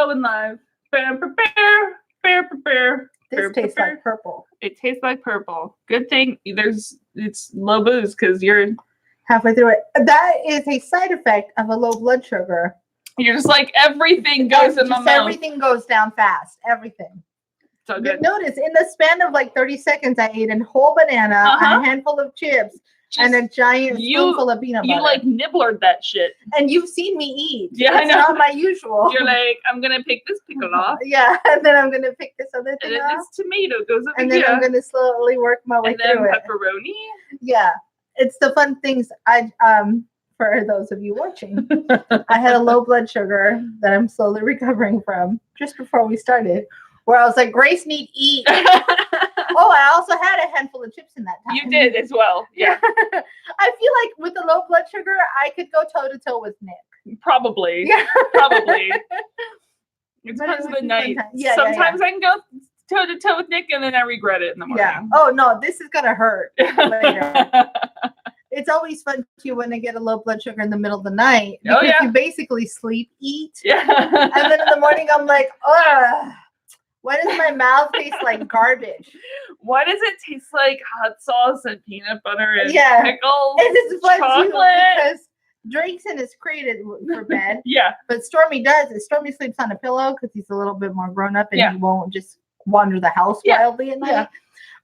going live. This tastes like purple. It tastes like purple. Good thing it's low booze because you're halfway through it. That is a side effect of a low blood sugar. You're just like everything goes in my mouth. Everything goes down fast. Everything. So good. Notice in the span of like 30 seconds, I ate a whole banana, a handful of chips, and a giant spoonful of peanut butter. You like nibblered that shit. And you've seen me eat. Yeah, I know. It's not my usual. You're like, I'm gonna pick this pickle off. Yeah, and then I'm gonna pick this other thing and then off. this tomato goes over and here. then I'm gonna slowly work my way through it. And then pepperoni. Yeah, it's the fun things. For those of you watching, I had a low blood sugar that I'm slowly recovering from just before we started, where I was like, Grace need eat. Oh, I also had a handful of chips in that time. You did as well. Yeah. I feel like with the low blood sugar, I could go toe to toe with Nick. Probably. Yeah. Probably. It depends on the night. Yeah, sometimes I can go toe to toe with Nick and then I regret it in the morning. Yeah. Oh no, this is gonna hurt later. It's always fun too when I get a low blood sugar in the middle of the night. Because you basically sleep eat. Yeah. And then in the morning I'm like, ugh. Why does my mouth taste like garbage? Why does it taste like hot sauce and peanut butter and pickles? And it's fun chocolate? Too because Drakeson is created for bed. Yeah. But Stormy does it. Stormy sleeps on a pillow because he's a little bit more grown up and he won't just wander the house wildly at night. Yeah.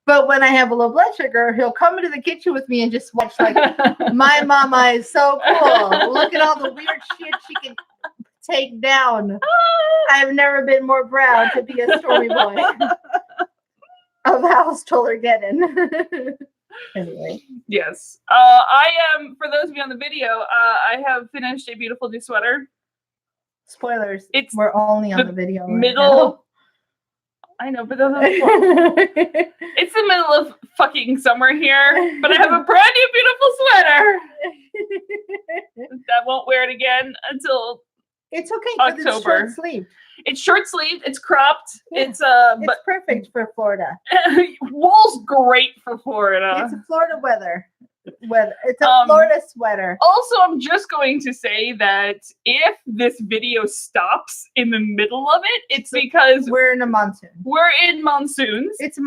But when I have a low blood sugar, he'll come into the kitchen with me and just watch like, my mama is so cool. Look at all the weird shit she can take down. I've never been more proud to be a Stormy boy of House Tollergeddon. Anyway. Yes. I am, for those of you on the video, I have finished a beautiful new sweater. Spoilers. We're only on the video. Middle. I know, but it's the middle of fucking summer here, but I have a brand new beautiful sweater. I won't wear it again until it's okay October. Because it's short sleeve. It's short sleeve. It's cropped. Yeah. It's but perfect for Florida. Wool's great for Florida. It's a Florida weather. It's a Florida sweater. Also, I'm just going to say that if this video stops in the middle of it, it's because we're in a monsoon. We're in monsoons. It's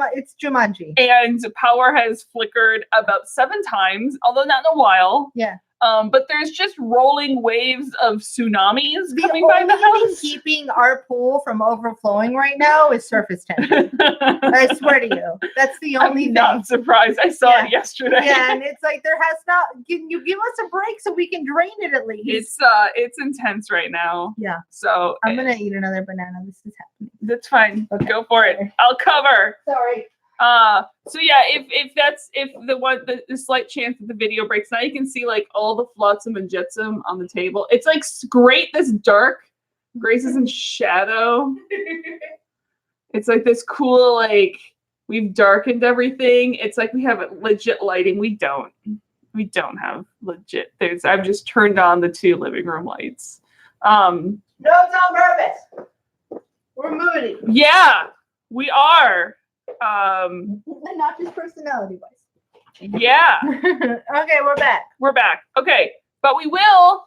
Jumanji. And power has flickered about 7 times, although not in a while. Yeah. But there's just rolling waves of tsunamis coming by the house. The only thing keeping our pool from overflowing right now is surface tension. I swear to you, that's the only thing. I'm not surprised. I saw it yesterday. Yeah, and it's like there has not. Can you give us a break so we can drain it at least? It's intense right now. Yeah. So I'm gonna eat another banana. This is happening. That's fine. Okay. Go for it. I'll cover. Sorry. So yeah, if the slight chance that the video breaks, now you can see like all the flotsam and jetsam on the table. It's like great this dark. Grace is in shadow. It's like this cool, like we've darkened everything. It's like we have legit lighting. We don't have legit. I've just turned on the 2 living room lights. No, it's on purpose. We're moody. Yeah, we are. Not just personality wise. Yeah. Okay, we're back. We're back. Okay, but we will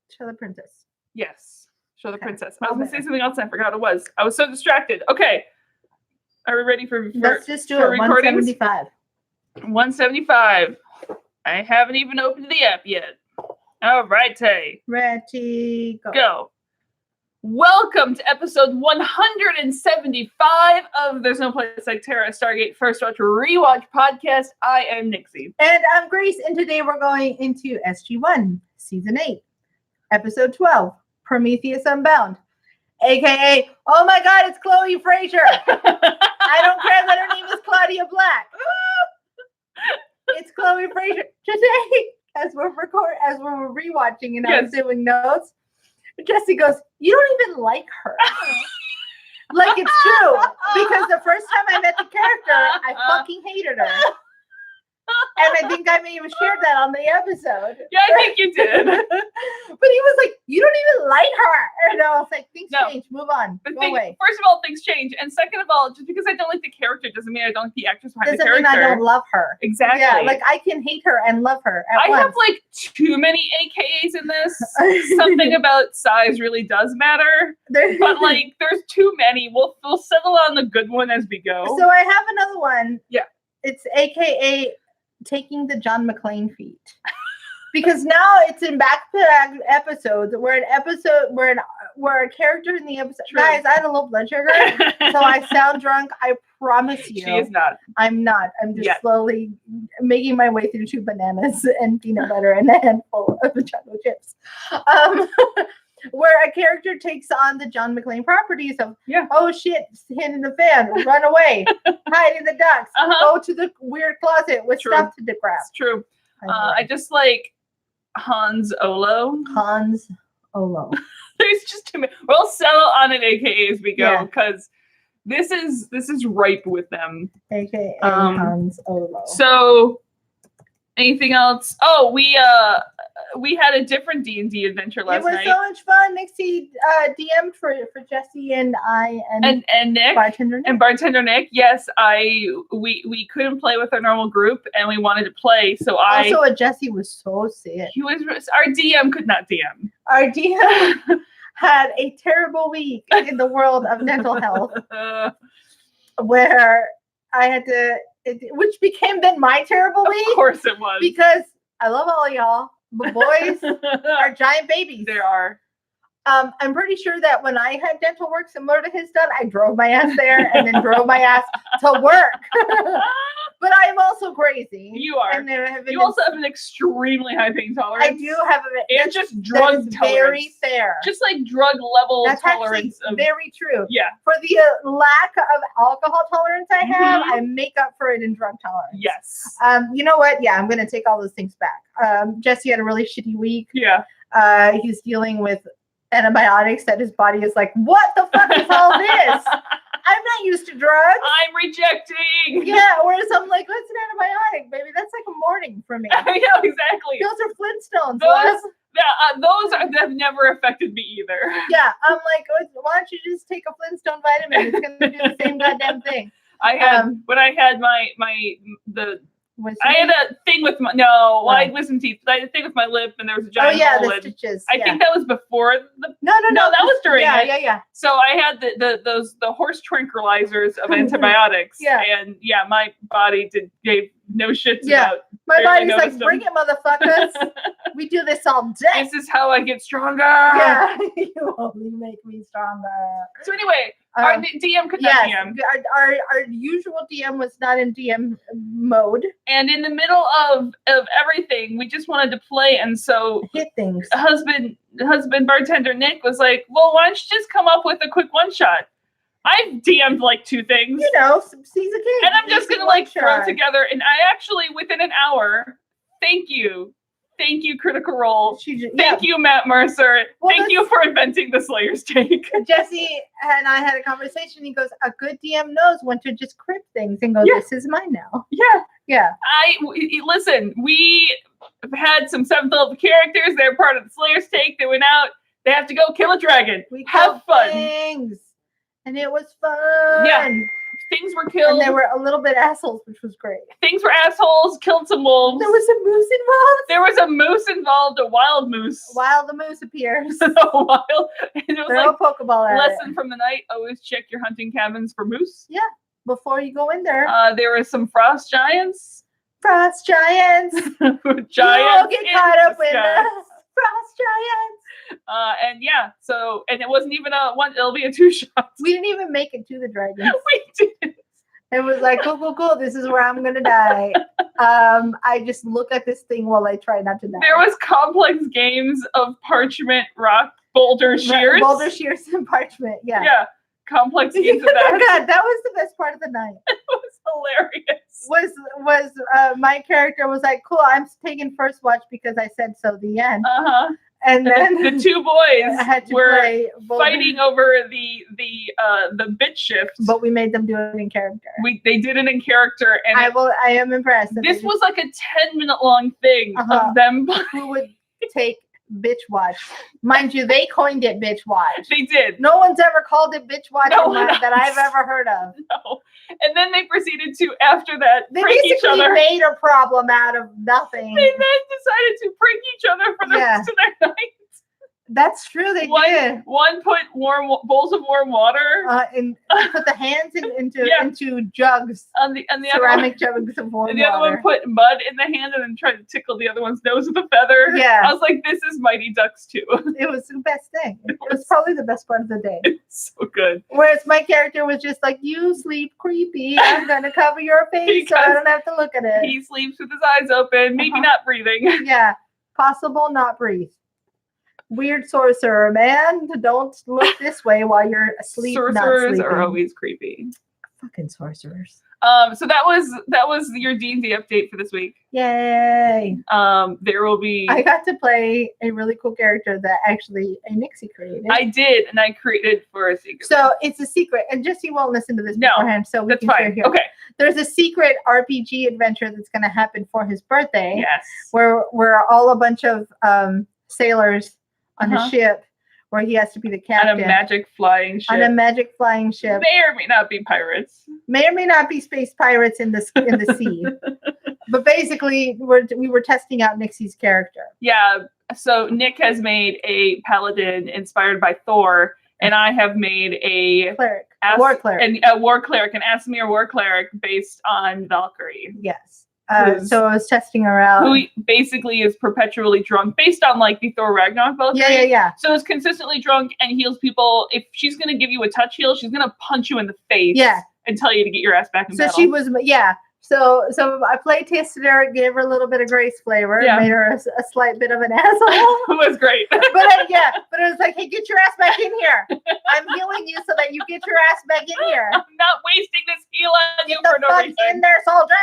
show the princess. Yes, show the princess. I was gonna say something else and I forgot what it was. I was so distracted. Okay, are we ready for let's just do it. 175. 175. I haven't even opened the app yet. All right, Tay. Ready, go. Welcome to episode 175 of There's No Place Like Terra, Stargate First Watch Rewatch Podcast. I am Nixie. And I'm Grace, and today we're going into SG1, Season 8, Episode 12, Prometheus Unbound, a.k.a. oh my god, it's Chloe Frazier. I don't care that her name is Claudia Black. It's Chloe Frazier. Today, as we're rewatching and I was doing notes, Jesse goes, you don't even like her. Like, it's true. Because the first time I met the character, I fucking hated her. And I think I may have shared that on the episode. Yeah, I think you did. But he was like, you don't even like her. And I was like, things No. change. Move on. But Go away. first of all, things change, and second of all, just because I don't like the character doesn't mean I don't like the actress behind the Doesn't character. mean I don't love her. Exactly. Yeah, like I can hate her and love her at I once. have like too many AKAs in this. Something about size really does matter, but like there's too many. We'll settle on the good one as we go. So I have another one. Yeah. It's AKA taking the John McClane feat. Because now it's in back-to-back episodes where a character in the episode. True. Guys, I had a low blood sugar, so I sound drunk. I promise you. She is not. I'm not. I'm just Yeah. slowly making my way through 2 bananas and peanut butter and a handful of chocolate chips. Where a character takes on the John McClane properties of, oh shit, hit in the fan, run away, hide in the ducks, go to the weird closet with stuff to grab. It's true. I just like Hans Olo. Hans Olo. There's just too many. We'll settle on an AKA as we go because this is ripe with them. AKA Hans Olo. So, anything else? Oh, we had a different D&D adventure last night. It was so much fun. Nixie DM'd for Jesse and I and Nick bartender Nick. And bartender Nick. Yes, we couldn't play with our normal group and we wanted to play. So also Jesse was so sick. Our DM could not DM. Our DM had a terrible week in the world of mental health, where I had to, which became then my terrible week. Of course it was. Because I love all of y'all. The boys are giant babies. They are. I'm pretty sure that when I had dental work similar to his done, I drove my ass there and then drove my ass to work. But I'm also crazy. You are. And you also have an extremely high pain tolerance. I do have and just drug tolerance. Very fair. Just like drug level That's tolerance. Actually very true. Yeah. For the lack of alcohol tolerance I have, I make up for it in drug tolerance. Yes. You know what? Yeah, I'm gonna take all those things back. Jesse had a really shitty week. Yeah. He's dealing with antibiotics that his body is like, what the fuck is all this? I'm not used to drugs. I'm rejecting. Yeah, whereas I'm like, what's an antibiotic, baby? That's like a morning for me. Yeah, exactly. Those are Flintstones. Those have never affected me either. Yeah, I'm like, why don't you just take a Flintstone vitamin? It's gonna do the same goddamn thing. I had when I had I had a thing with my I had wisdom teeth. I had a thing with my lip, and there was a giant hole. The stitches. I think that was before the. No, that was during. Yeah. So I had the horse tranquilizers of antibiotics. And my body gave no shits about. My body's like, bring it, motherfuckers. We do this all day. This is how I get stronger. Yeah, you only make me stronger. So anyway, our DM could not DM. Our usual DM was not in DM mode. And in the middle of everything, we just wanted to play, and so hit things. Husband bartender Nick was like, "Well, why don't you just come up with a quick one shot?" I've DM'd like 2 things. You know, he's a kid. And I'm just gonna like throw together. And I actually, within an hour, thank you, Critical Role. Thank you, Matt Mercer. Thank you for inventing the Slayer's Take. Jesse and I had a conversation. He goes, "A good DM knows when to just crypt things and go, this is mine now." Yeah. Listen. We had some 7th level characters. They're part of the Slayer's Take. They went out. They have to go kill a dragon. We have fun. Things. And it was fun. Yeah. Things were killed. And they were a little bit assholes, which was great. Things were assholes, killed some wolves. There was a moose involved. There was a moose involved, a wild moose. While the moose appears. And it was throw a Pokeball at lesson from the night, always check your hunting cabins for moose. Yeah, before you go in there. There were some frost giants. Frost giants. Giants. You'll get caught up with the frost giants. And it wasn't even it'll be a 2 shot. We didn't even make it to the dragons. We didn't. It was like, cool. This is where I'm gonna die. I just look at this thing while I try not to die. There was complex games of parchment, rock, boulder shears. Boulder shears and parchment, yeah. Yeah. Complex games of that. God, that was the best part of the night. It was hilarious. Was my character was like, cool, I'm taking first watch because I said so, the end. And then the 2 boys were fighting over the bit shift. But we made them do it in character. They did it in character, and I am impressed. This was like a 10-minute long thing of them. Who would take bitch watch. Mind you, they coined it bitch watch. They did. No one's ever called it bitch watch No one that I've else. ever heard of. No. And then they proceeded to, after that, They prank each basically other. made a problem out of nothing. They then decided to prank each other for the rest of their night. That's true. They did. One put bowls of warm water. And put the hands into jugs, On the other one, ceramic jugs of warm and the other water. one put mud in the hand and then tried to tickle the other one's nose with a feather. Yeah. I was like, this is Mighty Ducks 2. It was the best thing. It was probably the best part of the day. It's so good. Whereas my character was just like, you sleep creepy. I'm going to cover your face so I don't have to look at it. He sleeps with his eyes open, maybe not breathing. Yeah. Possible not breathe. Weird sorcerer, man. Don't look this way while you're asleep. Sorcerers are always creepy. Fucking sorcerers. So that was your D&D update for this week. Yay. There will be. I got to play a really cool character that actually a Nixie created. I did, and I created for a secret. So it's a secret, and Jesse won't listen to this beforehand, so we that's can share fine. here. Okay. There's a secret RPG adventure that's going to happen for his birthday. Yes. Where we're all a bunch of sailors on a ship where he has to be the captain. On a magic flying ship. On a magic flying ship. May or may not be pirates. May or may not be space pirates in the sea. But basically, we were testing out Nixie's character. Yeah. So Nick has made a paladin inspired by Thor, and I have made a war cleric, and a war cleric, an Asimir war cleric based on Valkyrie. Yes. So I was testing her out. Who basically is perpetually drunk, based on like the Thor Ragnarok Valkyrie. Yeah. So is consistently drunk and heals people. If she's gonna give you a touch heal, she's gonna punch you in the face. Yeah. And tell you to get your ass back in battle. So she was, So I play tested her, gave her a little bit of Grace flavor, made her a slight bit of an asshole. It was great. but it was like, hey, get your ass back in here. I'm healing you so that you get your ass back in here. I'm not wasting this heal on you Get for the no fuck reason. in there, soldier.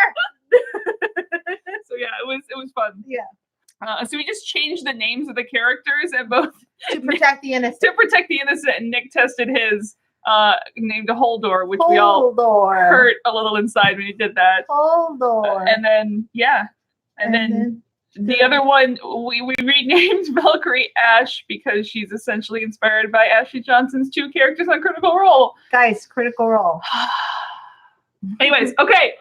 So yeah, it was fun. Yeah. So we just changed the names of the characters and both to protect the innocent. To protect the innocent, and Nick tested his named a Holdor, which we all hurt a little inside when he did that. Holdor. And then then the other one we renamed Valkyrie Ash because she's essentially inspired by Ashley Johnson's 2 characters on Critical Role. Guys, Critical Role. Anyways, okay.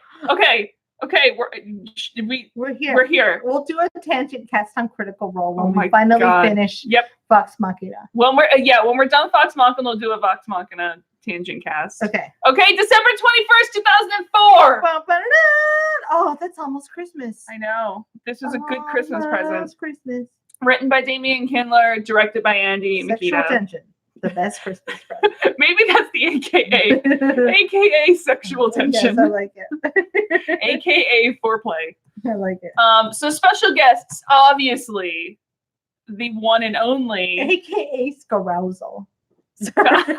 We're here. We'll do a tangent cast on Critical Role when we finally finish Vox Machina. When we're done with Vox Machina, we'll do a Vox Machina tangent cast. Okay, December 21st, 2004. Oh, that's almost Christmas. I know. This was a good Christmas present. Christmas. Written by Damian Kindler, directed by Andy Sexual Makita. tension. The best Christmas present. Maybe that's the AKA. AKA sexual tension. Yes, I like it. AKA foreplay. I like it. So special guests, obviously, the one and only. AKA Scarousal. Sorry.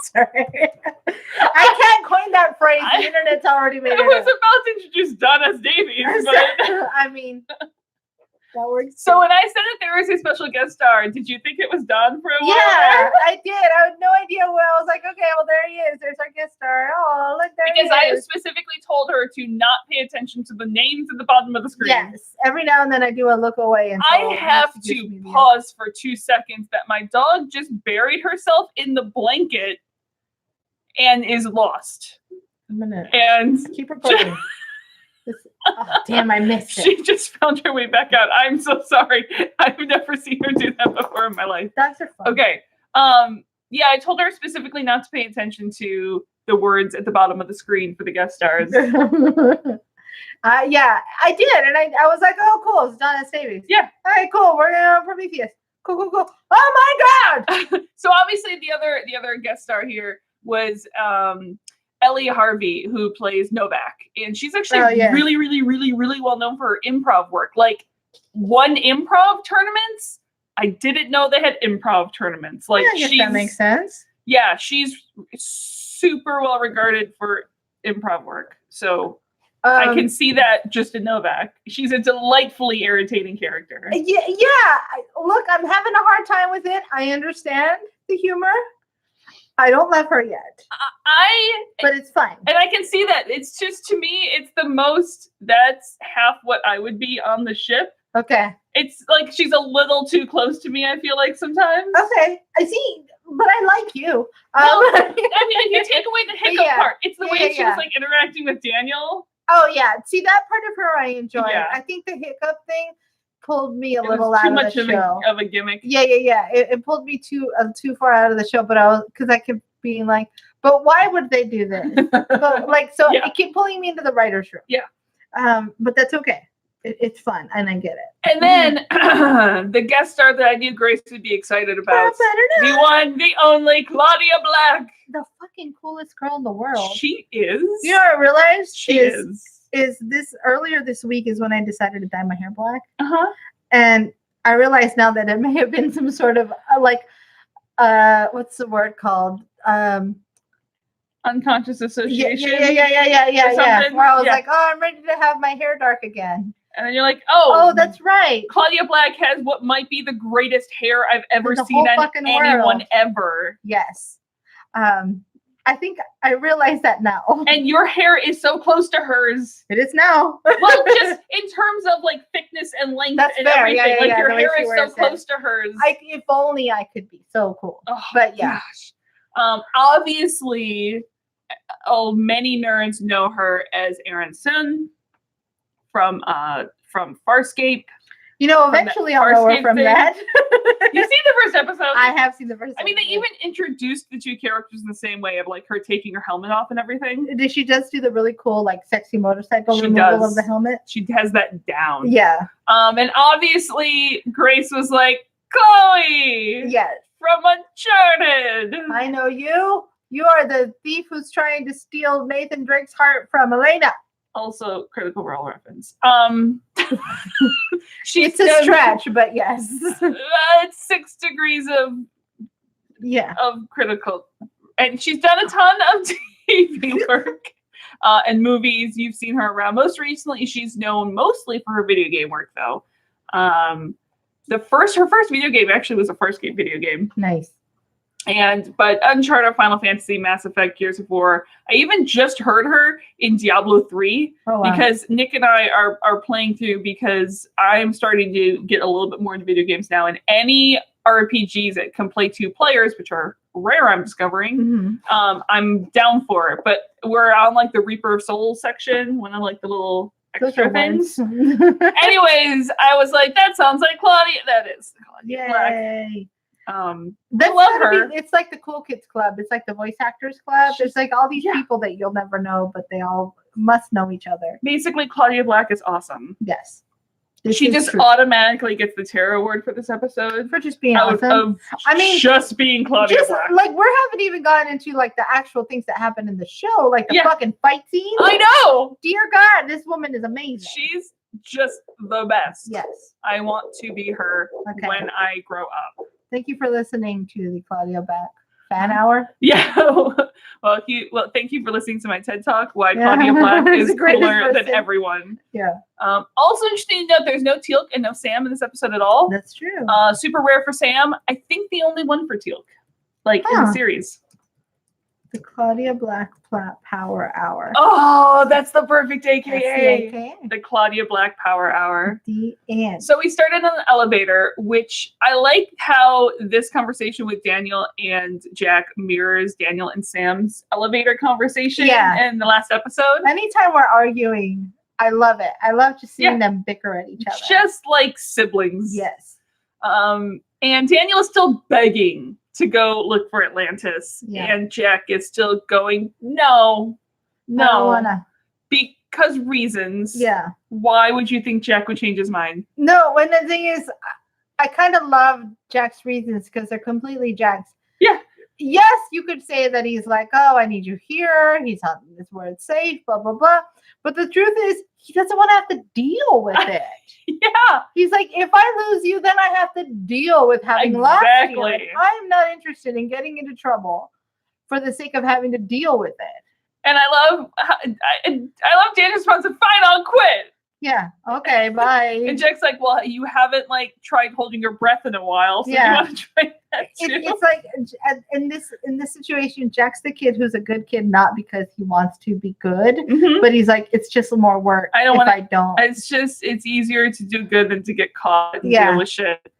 Sorry. I can't coin that phrase. The internet's already made it. I was about to introduce Donna Davies, but I mean, that works. So when I said that there was a special guest star, did you think it was Don for a while? Yeah, I did. I had no idea where. I was like, okay, well, there he is. There's our guest star. Oh, look, there because he I is. specifically told her to not pay attention to the names at the bottom of the screen. Yes. Every now and then I do a look away. And I have to pause for 2 seconds that my dog just buried herself in the blanket and is lost. I'm gonna keep recording. Damn, I missed it. She just found her way back out. I'm so sorry. I've never seen her do that before in my life. Dogs are fun. Okay. Yeah, I told her specifically not to pay attention to the words at the bottom of the screen for the guest stars. Yeah, I did. And I was like, oh, cool. It's Donna Davies. Yeah. All right, cool. We're going to Prometheus. Cool. Oh, my God. So obviously the other guest star here was Ellie Harvey, who plays Novak, and she's actually really well known for her improv work. Like, won improv tournaments. I didn't know they had improv tournaments. Like, I guess that makes sense. Yeah, she's super well regarded for improv work. So I can see that just in Novak. She's a delightfully irritating character. Yeah. Look, I'm having a hard time with it. I understand the humor. I don't love her yet. But it's fine. And I can see that. It's just, to me, it's the most, that's half what I would be on the ship. Okay. It's like she's a little too close to me, I feel like sometimes. Okay. I see, but I like you. I mean, if you take away the hiccup Yeah. part, it's the way she Yeah. was like interacting with Daniel. Oh yeah. See, that part of her I enjoyed. Yeah. I think the hiccup thing pulled me a It little was out too of much the of show. a gimmick. Yeah. It pulled me too far out of the show, but because I kept being like, but why would they do this? But like, so Yeah. it kept pulling me into the writer's room. Yeah. But that's okay. It's fun, and I get it. And then the guest star that I knew Grace would be excited about, the one, the only Claudia Black. The fucking coolest girl in the world. She is. You know what I realized? She is. Is this earlier this week is when I decided to dye my hair black. Uh-huh. And I realize now that it may have been some sort of what's the word called? Unconscious association. Yeah. Where I was like, oh, I'm ready to have my hair dark again. And then you're like, oh, that's right. Claudia Black has what might be the greatest hair I've ever In the seen whole on fucking anyone world. ever. Yes. I think I realize that now. And your hair is so close to hers. It is now. Well, just in terms of like thickness and length That's and fair. everything. Yeah, like yeah, your the way hair she is so wears it. close to hers. If only I could be so cool. Oh, but yeah. Gosh. Obviously, many nerds know her as Erin Sun from Farscape. You know, eventually I'll know her from that. You've seen the first episode? I have seen the first episode. I mean, they even introduced the two characters in the same way of like her taking her helmet off and everything. Did she just do the really cool, like, sexy motorcycle She removal does. of the helmet? She has that down. Yeah. And obviously Grace was like, Chloe! Yes. From Uncharted! I know you. You are the thief who's trying to steal Nathan Drake's heart from Elena. Also, Critical Role reference. She's It's a stretch, but yes. It's 6 degrees of Critical. And she's done a ton of TV work and movies. You've seen her around. Most recently, she's known mostly for her video game work, though. Her first video game actually was a Farscape video game. Nice. But Uncharted, Final Fantasy, Mass Effect, Gears of War. I even just heard her in Diablo 3 because Nick and I are playing through because I'm starting to get a little bit more into video games now. And any RPGs that can play 2 players, which are rare, I'm discovering, I'm down for it. But we're on like the Reaper of Souls section, one of like the little extra things. Anyways, I was like, that sounds like Claudia. That is Claudia Black. Yay. I love her. It's like the Cool Kids Club. It's like the Voice Actors Club. There's like all these people that you'll never know, but they all must know each other. Basically, Claudia Black is awesome. Yes. She just automatically gets the Terra Award for this episode. For just being awesome. I mean, just being Claudia Black. Like, we haven't even gotten into like the actual things that happen in the show, like the fucking fight scene. I know. Dear God, this woman is amazing. She's just the best. Yes. I want to be her when I grow up. Thank you for listening to the Claudia Black fan hour. Yeah. Well, thank you for listening to my TED Talk. Why Claudia Black is cooler than everyone. Yeah. Also interesting to note, there's no Teal'c and no Sam in this episode at all. That's true. Super rare for Sam. I think the only one for Teal'c, like in the series. The Claudia Black Power Hour. Oh, that's the perfect AKA. That's the AKA. The Claudia Black Power Hour. The end. So we started on the elevator, which I like how this conversation with Daniel and Jack mirrors Daniel and Sam's elevator conversation in the last episode. Anytime we're arguing, I love it. I love just seeing them bicker at each other. Just like siblings. Yes. And Daniel is still begging to go look for Atlantis. Yeah. And Jack is still going, no. I don't wanna. Because reasons. Yeah. Why would you think Jack would change his mind? No, and the thing is, I kind of love Jack's reasons because they're completely Jack's. Yeah. Yes, you could say that he's like, oh, I need you here. He's on this where it's safe, blah, blah, blah. But the truth is, he doesn't want to have to deal with it. Yeah. He's like, if I lose you, then I have to deal with having lost you. I'm not interested in getting into trouble for the sake of having to deal with it. And I love Daniel's response of, fine, I'll quit. Yeah. Okay, bye. And Jack's like, well, you haven't like tried holding your breath in a while. So you want to try it's like in this situation, Jack's the kid who's a good kid, not because he wants to be good, but he's like, it's just more work. I don't. It's easier to do good than to get caught and deal with shit.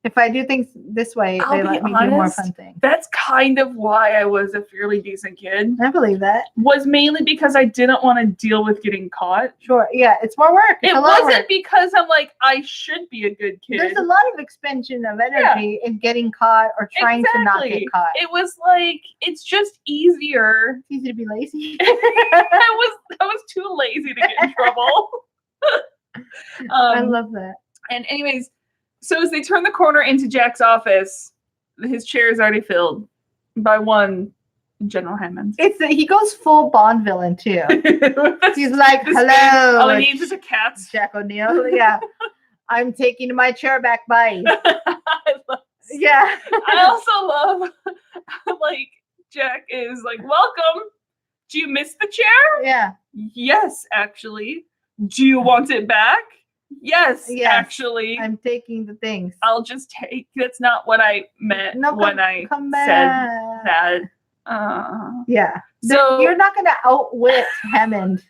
If I do things this way, they let me do more fun things. That's kind of why I was a fairly decent kid. I believe that. Was mainly because I didn't want to deal with getting caught. Sure. Yeah, it's more work. It wasn't because I'm like, I should be a good kid. There's a lot of expansion of energy in getting caught or trying to not get caught. It was like, it's just easier. It's easy to be lazy. I was too lazy to get in trouble. I love that. And anyways, so as they turn the corner into Jack's office, his chair is already filled by one General Hammond. He goes full Bond villain too. He's like, hello. All he needs is a cat. Jack O'Neill. Yeah. I'm taking my chair back, bye. I also love like Jack is like, welcome. Do you miss the chair? Yeah. Yes, actually. Do you want it back? Yes, actually. I'm taking the things. I'll just take. That's not what I meant when I said that. Yeah. So you're not going to outwit Hammond.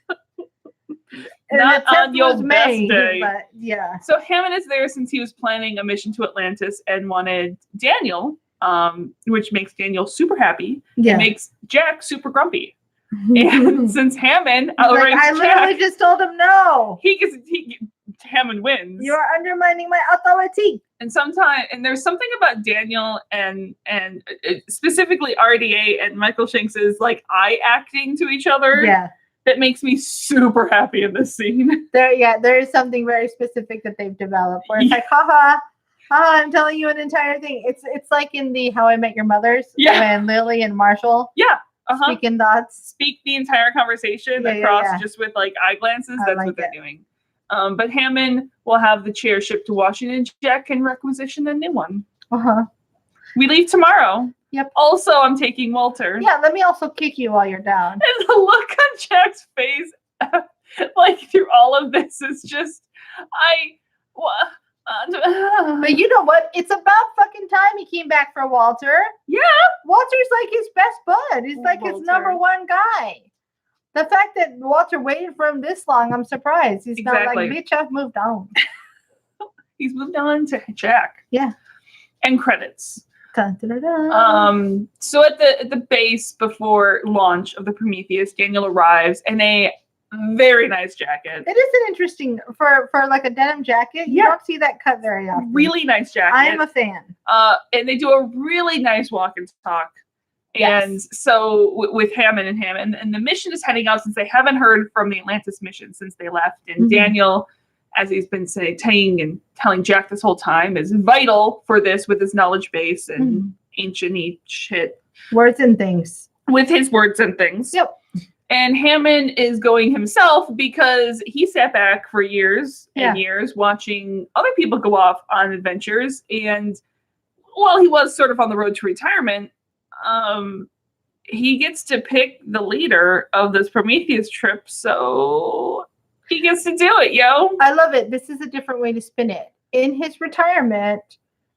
Not on your best day. But yeah. So Hammond is there since he was planning a mission to Atlantis and wanted Daniel, which makes Daniel super happy. Yeah. It makes Jack super grumpy. And since Hammond outranks I literally just told him no. Hammond wins. You are undermining my authority. And there's something about Daniel and specifically RDA and Michael Shanks's like eye acting to each other. Yeah. That makes me super happy in this scene. There is something very specific that they've developed where it's like, haha, I'm telling you an entire thing. It's like in the How I Met Your Mothers when Lily and Marshall speaking thoughts. Speak the entire conversation across just with like eye glances. That's what they're doing. But Hammond will have the chair shipped to Washington. Jack can requisition a new one. We leave tomorrow. Yep. Also, I'm taking Walter. Yeah, let me also kick you while you're down. And the look on Jack's face, like through all of this, is just, But you know what? It's about fucking time he came back for Walter. Yeah. Walter's like his best bud. He's like his number one guy. The fact that Walter waited for him this long, I'm surprised. He's not like, bitch, I've moved on. He's moved on to Jack. Yeah. And credits. Dun, dun, dun, dun. So at the base before launch of the Prometheus, Daniel arrives in a very nice jacket. It is an interesting for like a denim jacket. You don't see that cut very often. Really nice jacket. I am a fan. And they do a really nice walk and talk. And so with Hammond and the mission is heading out since they haven't heard from the Atlantis mission since they left. And Daniel, as he's been saying and telling Jack this whole time, is vital for this with his knowledge base and ancient shit. Words and things. With his words and things. Yep. And Hammond is going himself because he sat back for years and years watching other people go off on adventures. And while he was sort of on the road to retirement, he gets to pick the leader of this Prometheus trip. So he gets to do it, yo. I love it. This is a different way to spin it. In his retirement,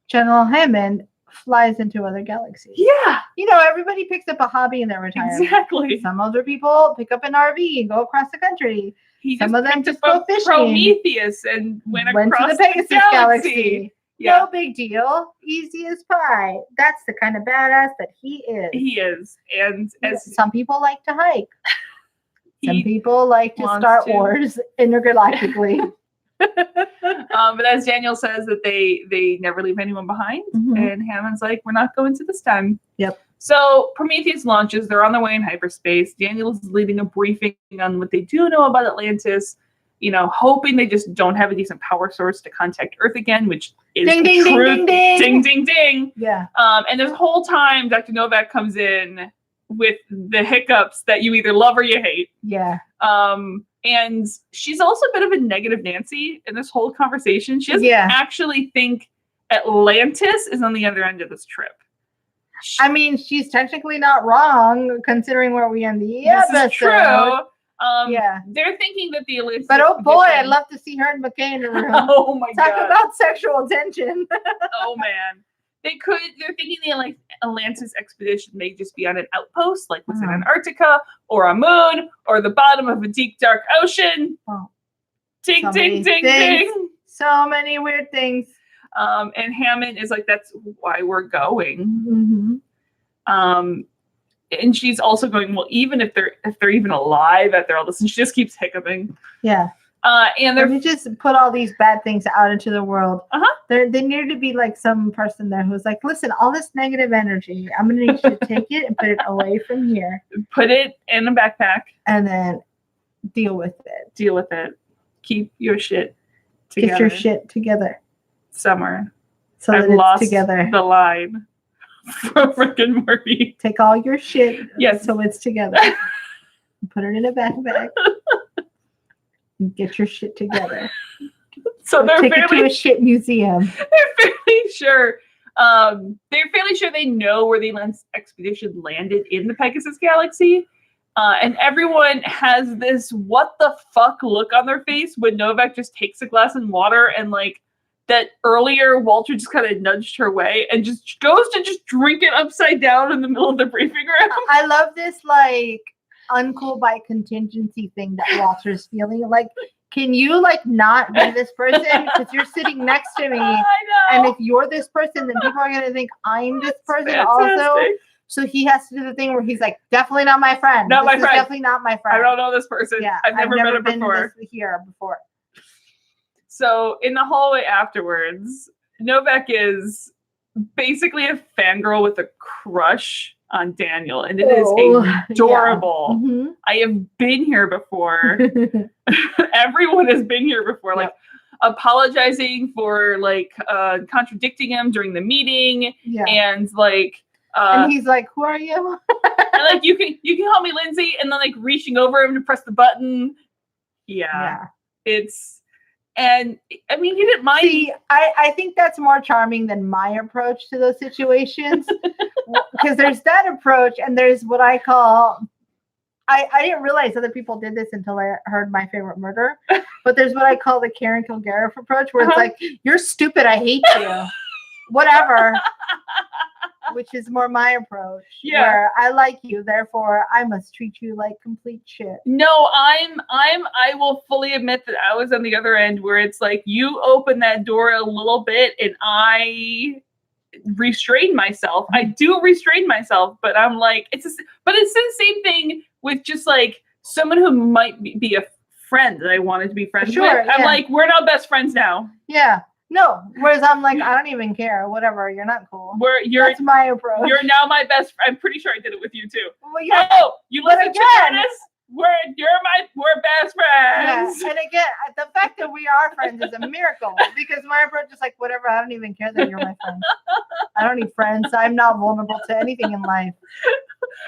General Hammond flies into other galaxies. Yeah. You know, everybody picks up a hobby in their retirement. Exactly. Some other people pick up an RV and go across the country. Some of them just go fishing. Prometheus and went across to the Pegasus Galaxy. Yeah. No big deal. Easy as pie. That's the kind of badass that he is. He is. And as some people like to hike. Some people like to start wars intergalactically. But as Daniel says that they never leave anyone behind. And Hammond's like, we're not going to this time. Yep. So Prometheus launches. They're on their way in hyperspace. Daniel's leading a briefing on what they do know about Atlantis. You know, hoping they just don't have a decent power source to contact Earth again, which is ding, ding, ding, ding, ding. Ding, ding, ding. Yeah. And this whole time, Dr. Novak comes in with the hiccups that you either love or you hate. Yeah. And she's also a bit of a negative Nancy in this whole conversation. She doesn't actually think Atlantis is on the other end of this trip. I mean, she's technically not wrong considering where we end the episode. This is true. They're thinking that the Atlantis. But oh boy, I'd love to see her and McClane in the room. Oh my god. Talk about sexual tension. Oh man. They're thinking the Atlantis expedition may just be on an outpost, like within Antarctica, or a moon, or the bottom of a deep, dark ocean. Oh. Ding, ding, ding, ding. So many weird things. And Hammond is like, that's why we're going. Mm-hmm. And she's also going, well, even if they're even alive after all this, and she just keeps hiccuping. Yeah. And they're we just put all these bad things out into the world. There needed to be like some person there who's like, listen, all this negative energy, I'm gonna need you to take it and put it away from here. Put it in a backpack. And then deal with it. Keep your shit together. Get your shit together. Somewhere. So I've that it's lost together. The line from Rick and Morty. Take all your shit. Yes. So it's together. Put it in a backpack. Get your shit together. So they're take it to a shit museum. They're fairly sure. They're fairly sure they know where the Atlantis expedition landed in the Pegasus Galaxy. And everyone has this what the fuck look on their face when Novak just takes a glass of water and like that earlier Walter just kind of nudged her way and just goes to just drink it upside down in the middle of the briefing room. I love this like uncool by contingency thing that Walter's feeling. Like, can you like not be this person? Because you're sitting next to me. I know. And if you're this person, then people are gonna think I'm this person fantastic. Also. So he has to do the thing where he's like, definitely not my friend. Not my friend. Definitely not my friend. I don't know this person. Yeah, I've never met her been before. Here before. So in the hallway afterwards, Novak is basically a fangirl with a crush on Daniel, and it is adorable. Yeah. Mm-hmm. I have been here before. Everyone has been here before. Like apologizing for like contradicting him during the meeting, and like. And he's like, "Who are you?" And like, you can call me Lindsay, and then like reaching over him to press the button. Yeah. It's, and I mean, he didn't mind. See, I think that's more charming than my approach to those situations, because there's that approach, and there's what I call. I didn't realize other people did this until I heard My Favorite Murder, but there's what I call the Karen Kilgariff approach, where it's like, "You're stupid, I hate you," whatever. Which is more my approach. Yeah. Where I like you, therefore I must treat you like complete shit. No, I will fully admit that I was on the other end where it's like you open that door a little bit and I restrain myself. I do restrain myself, but I'm like, it's the same thing with just like someone who might be a friend that I wanted to be friends with. I'm like, we're not best friends now. Yeah. No, whereas I'm like, I don't even care. Whatever, you're not cool. That's my approach. You're now my best friend. I'm pretty sure I did it with you too. Well, yeah. Oh, you listen to this? We're best friends. Yeah. And again, the fact that we are friends is a miracle, because my approach is like, whatever, I don't even care that you're my friend. I don't need friends. I'm not vulnerable to anything in life.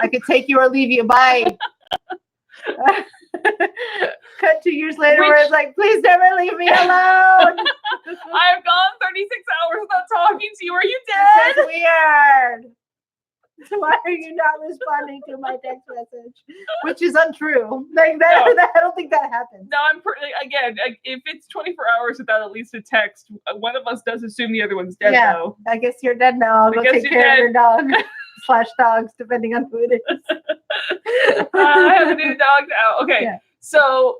I could take you or leave you. Bye. Cut 2 years later, where it's like, please never leave me alone. I've gone 36 hours without talking to you. Are you dead? That's weird. Why are you not responding to my text message? Which is untrue. Like that, I don't think that happens. No, again, if it's 24 hours without at least a text, one of us does assume the other one's dead, though. I guess you're dead now. I'll go take care of your dog. / dogs, depending on who it is. I have a new dog now. Okay. Yeah. So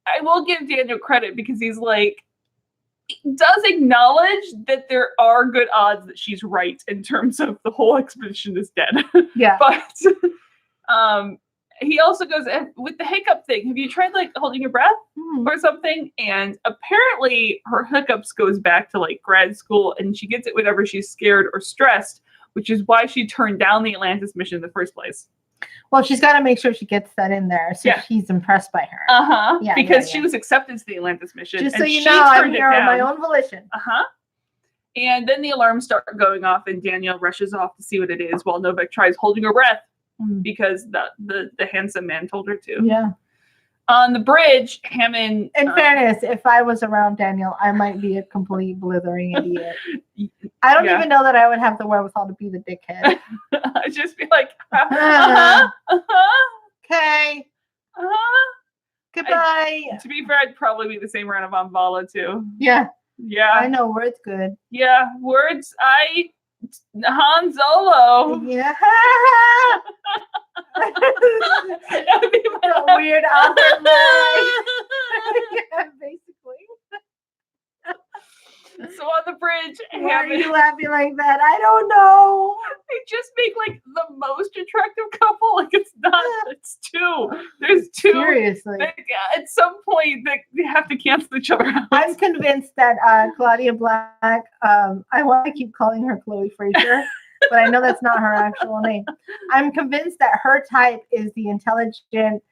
I will give Daniel credit because he's like, does acknowledge that there are good odds that she's right in terms of the whole expedition is dead. Yeah. But he also goes, with the hiccup thing, have you tried like holding your breath or something? And apparently her hiccups goes back to like grad school, and she gets it whenever she's scared or stressed, which is why she turned down the Atlantis mission in the first place. Well, she's got to make sure she gets that in there, so he's impressed by her. Yeah, because she was accepted to the Atlantis mission. Just so you know, I'm here on my own volition. And then the alarms start going off, and Danielle rushes off to see what it is, while Novak tries holding her breath because the handsome man told her to. Yeah. On the bridge, Hammond... In fairness, if I was around Daniel, I might be a complete blithering idiot. I don't even know that I would have the wherewithal to be the dickhead. I'd just be like, okay. Goodbye. To be fair, I'd probably be the same around Von Vala, too. Yeah. Yeah. I know, words good. Yeah, words. Han Solo. Yeah. That would be A weird awkward line. Yeah, basically. So on the bridge, Why are Hammond, you laughing like that? I don't know. they just make like the most attractive couple. Like it's not. It's two. There's two. Seriously. Like, at some point, they have to cancel each other out. I'm convinced that Claudia Black, I want to keep calling her Chloe Frazier, but I know that's not her actual name. I'm convinced that her type is the intelligent,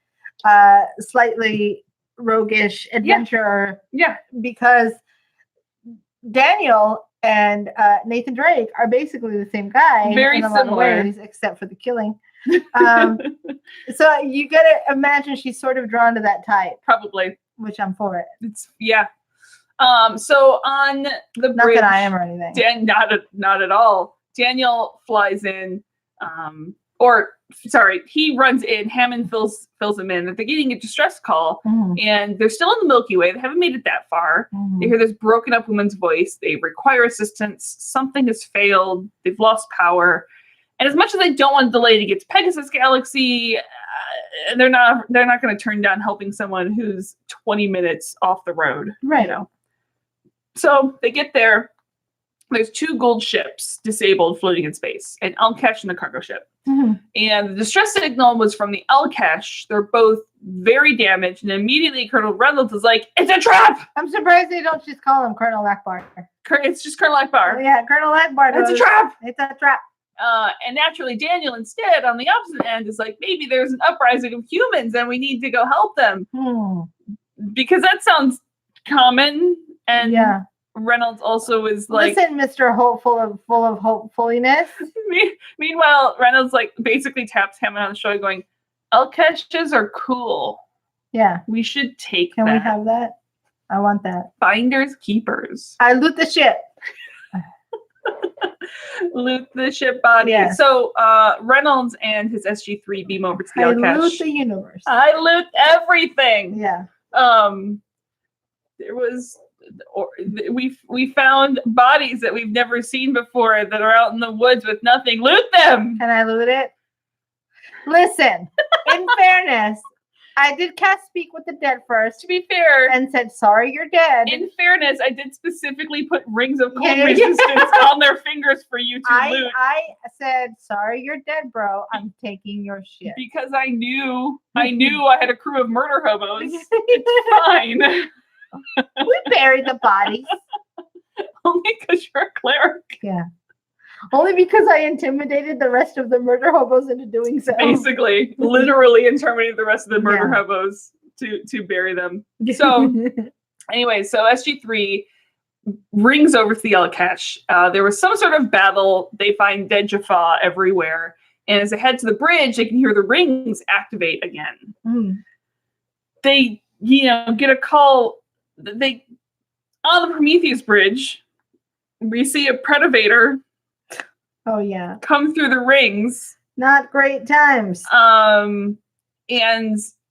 slightly roguish adventurer. Yeah. Because Daniel and Nathan Drake are basically the same guy Very in a lot of similar. ways, except for the killing. So you gotta imagine she's sort of drawn to that type, Probably. which I'm for it. It's yeah. So on the Not bridge, that I am or anything. not at all. Daniel flies in, he runs in. Hammond fills him in that they're getting a distress call, and they're still in the Milky Way. They haven't made it that far. They hear this broken up woman's voice. They require assistance. Something has failed. They've lost power. And as much as they don't want to delay to get to Pegasus Galaxy, they're not going to turn down helping someone who's 20 minutes off the road. Right. You know? So they get there. There's 2 gold ships disabled floating in space, an Alcash and a cargo ship. And the distress signal was from the Alcash. They're both very damaged, and immediately Colonel Reynolds is like, "It's a trap!" I'm surprised they don't just call him Colonel Akbar. It's just Colonel Akbar. Yeah, Colonel Akbar. It's a trap! It's a trap. And naturally, Daniel instead, on the opposite end, is like, maybe there's an uprising of humans and we need to go help them. Because that sounds common. And yeah. Reynolds also is like, listen, Mr. Hopeful of full of hopefuliness. Meanwhile, Reynolds like basically taps Hammond on the shoulder going, Alcashes are cool. Yeah. We should take Can that. we have that? I want that. Finders keepers. I loot the ship. Loot the ship body. Yeah. So Reynolds and his SG3 beam over to the I Alcash. loot the universe. I loot everything. Yeah. There was, we found bodies that we've never seen before that are out in the woods with nothing. Loot them. Can I loot it? Listen, in fairness, I did cast Speak with the Dead first. To be fair, and said, sorry, you're dead. In fairness, I did specifically put rings of cold Yeah. resistance on their fingers for you to loot. I said, sorry, you're dead, bro. I'm taking your shit. Because I knew I had a crew of murder hobos. It's fine. We buried the bodies. Only because you're a cleric. Yeah. Only because I intimidated the rest of the murder hobos into doing so. Basically, literally intimidated the rest of the murder hobos to bury them. So anyway, so SG3 rings over to the Alcash. There was some sort of battle. They find dead Jaffa everywhere. And as they head to the bridge, they can hear the rings activate again. They, get a call. On the Prometheus bridge, we see a Predator. Oh yeah. Come through the rings. Not great times. And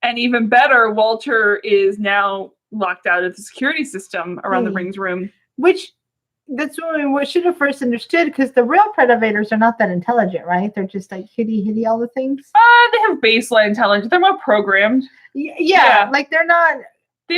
even better, Walter is now locked out of the security system around the rings room. Which that's what we should have first understood, because the real Predators are not that intelligent, right? They're just like hitty all the things. They have baseline intelligence. They're more programmed. Yeah. Like they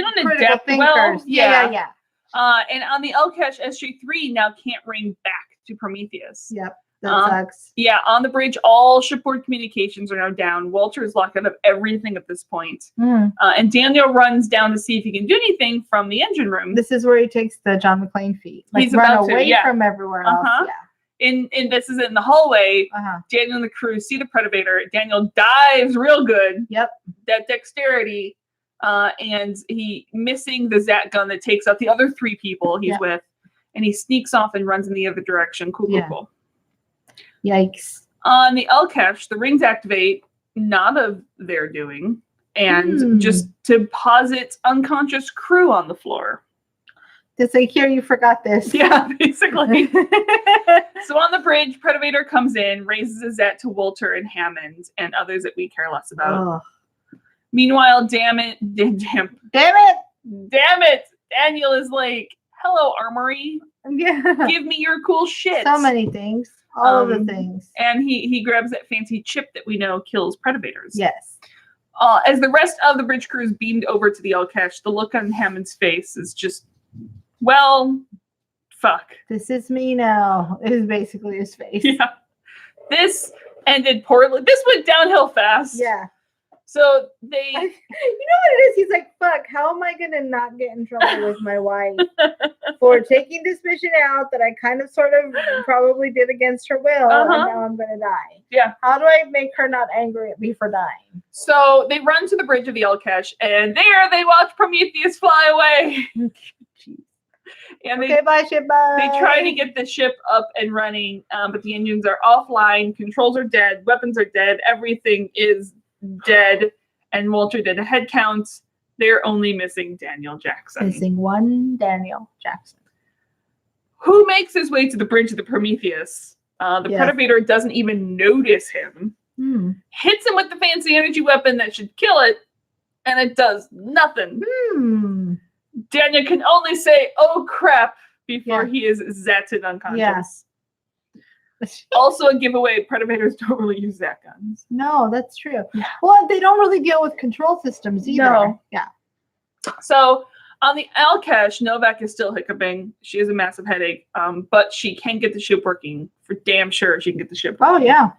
don't adapt thinkers. well. Yeah. And on the Alcash, SG3 now can't ring back to Prometheus. Yep. That sucks. Yeah, on the bridge, all shipboard communications are now down. Walter is locked out of everything at this point. And Daniel runs down to see if he can do anything from the engine room. This is where he takes the John McClane feat. Like, He's run about to, away from everywhere else. Yeah. In this is in the hallway. Daniel and the crew see the Predator. Daniel dives real good. Yep. That dexterity. And he missing the Zat gun that takes out the other 3 people he's with. And he sneaks off and runs in the other direction. Cool. Yikes. On the Alcash, the rings activate, not of their doing, and just deposit unconscious crew on the floor. It's like, here, you forgot this. Yeah, basically. So on the bridge, Predator comes in, raises his Zat to Walter and Hammond and others that we care less about. Meanwhile, damn it, Daniel is like, hello, Armory. Yeah. Give me your cool shit. So many things. All of the things. And he grabs that fancy chip that we know kills predators. Yes. As the rest of the bridge crew is beamed over to the El Cache, the look on Hammond's face is just, well, fuck. This is me now. Is basically his face. Yeah. This ended poorly. This went downhill fast. Yeah. So they... You know what it is? He's like, fuck, how am I going to not get in trouble with my wife for taking this mission out that I kind of sort of probably did against her will, and now I'm going to die? Yeah. How do I make her not angry at me for dying? So they run to the bridge of the El Cache, and there they watch Prometheus fly away. And Okay, bye, ship, bye. They try to get the ship up and running, but the engines are offline, controls are dead, weapons are dead, everything is dead, and Walter did a head count. They're only missing Daniel Jackson. Missing one Daniel Jackson. Who makes his way to the bridge of the Prometheus. The Predator doesn't even notice him. Hits him with the fancy energy weapon that should kill it, and it does nothing. Daniel can only say, "Oh crap," before he is zatted unconscious. Also a giveaway, Predators don't really use Zat guns. No, that's true. Yeah. Well, they don't really deal with control systems either. No. Yeah. So on the El Cache, Novak is still hiccuping. She has a massive headache, but she can get the ship working. For damn sure she can get the ship working. Oh, yeah.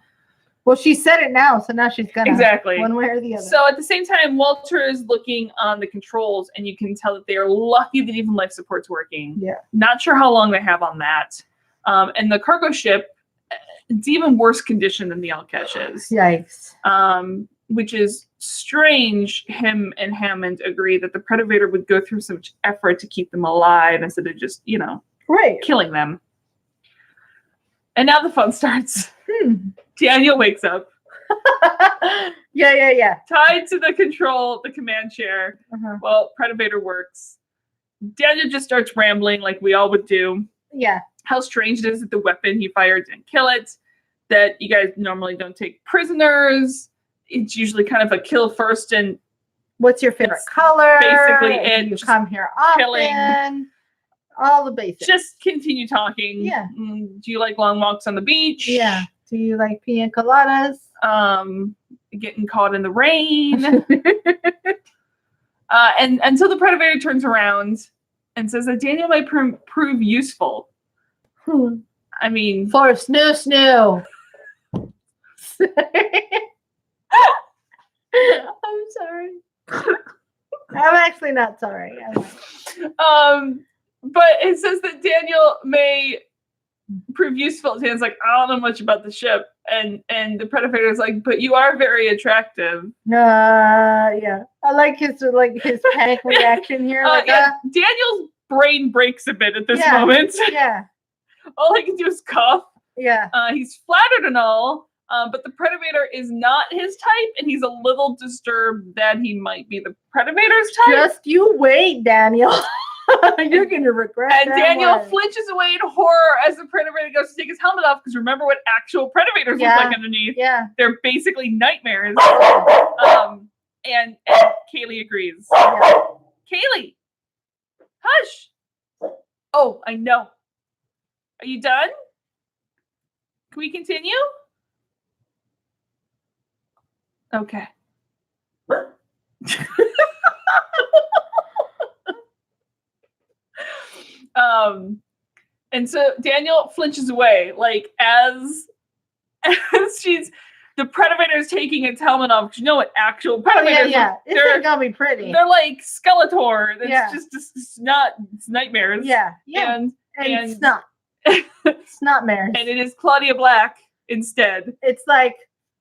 Well, she said it now, so now she's gonna. Exactly. One way or the other. So at the same time, Walter is looking on the controls, and you can tell that they are lucky that even life support's working. Yeah. Not sure how long they have on that. And the cargo ship, it's even worse condition than the El Cache is. Yikes. Which is strange. Him and Hammond agree that the Predator would go through so much effort to keep them alive instead of just, killing them. And now the fun starts. Daniel wakes up. Yeah. Tied to the command chair. Well, Predator works. Daniel just starts rambling like we all would do. Yeah. How strange it is that the weapon he fired didn't kill it. That you guys normally don't take prisoners. It's usually kind of a kill first and what's your favorite color? Basically, and you come here often. Killing. All the basics. Just continue talking. Yeah. Do you like long walks on the beach? Yeah. Do you like pina coladas? Getting caught in the rain. And until the Predator turns around and says that Daniel might prove useful. I mean, for snoo. I'm sorry. I'm actually not sorry. But it says that Daniel may prove useful. Dan's like, I don't know much about the ship, and the Predator is like, but you are very attractive. Yeah. I like his panic reaction here. Daniel's brain breaks a bit at this moment. Yeah. All he can do is cough. Yeah. He's flattered and all, but the Predator is not his type, and he's a little disturbed that he might be the Predator's type. Just you wait, Daniel. You're going to regret and Daniel flinches away in horror as the Predator goes to take his helmet off, because remember what actual Predators look like underneath. Yeah. They're basically nightmares. And Kaylee agrees. Yeah. Kaylee! Hush! Oh, I know. Are you done? Can we continue? Okay. And so Daniel flinches away, like as the Predator is taking its helmet off. You know what actual Predators? It's gonna be pretty. They're like Skeletor. It's nightmares. Yeah. And it's not. It's not mares. And it is Claudia Black instead. It's like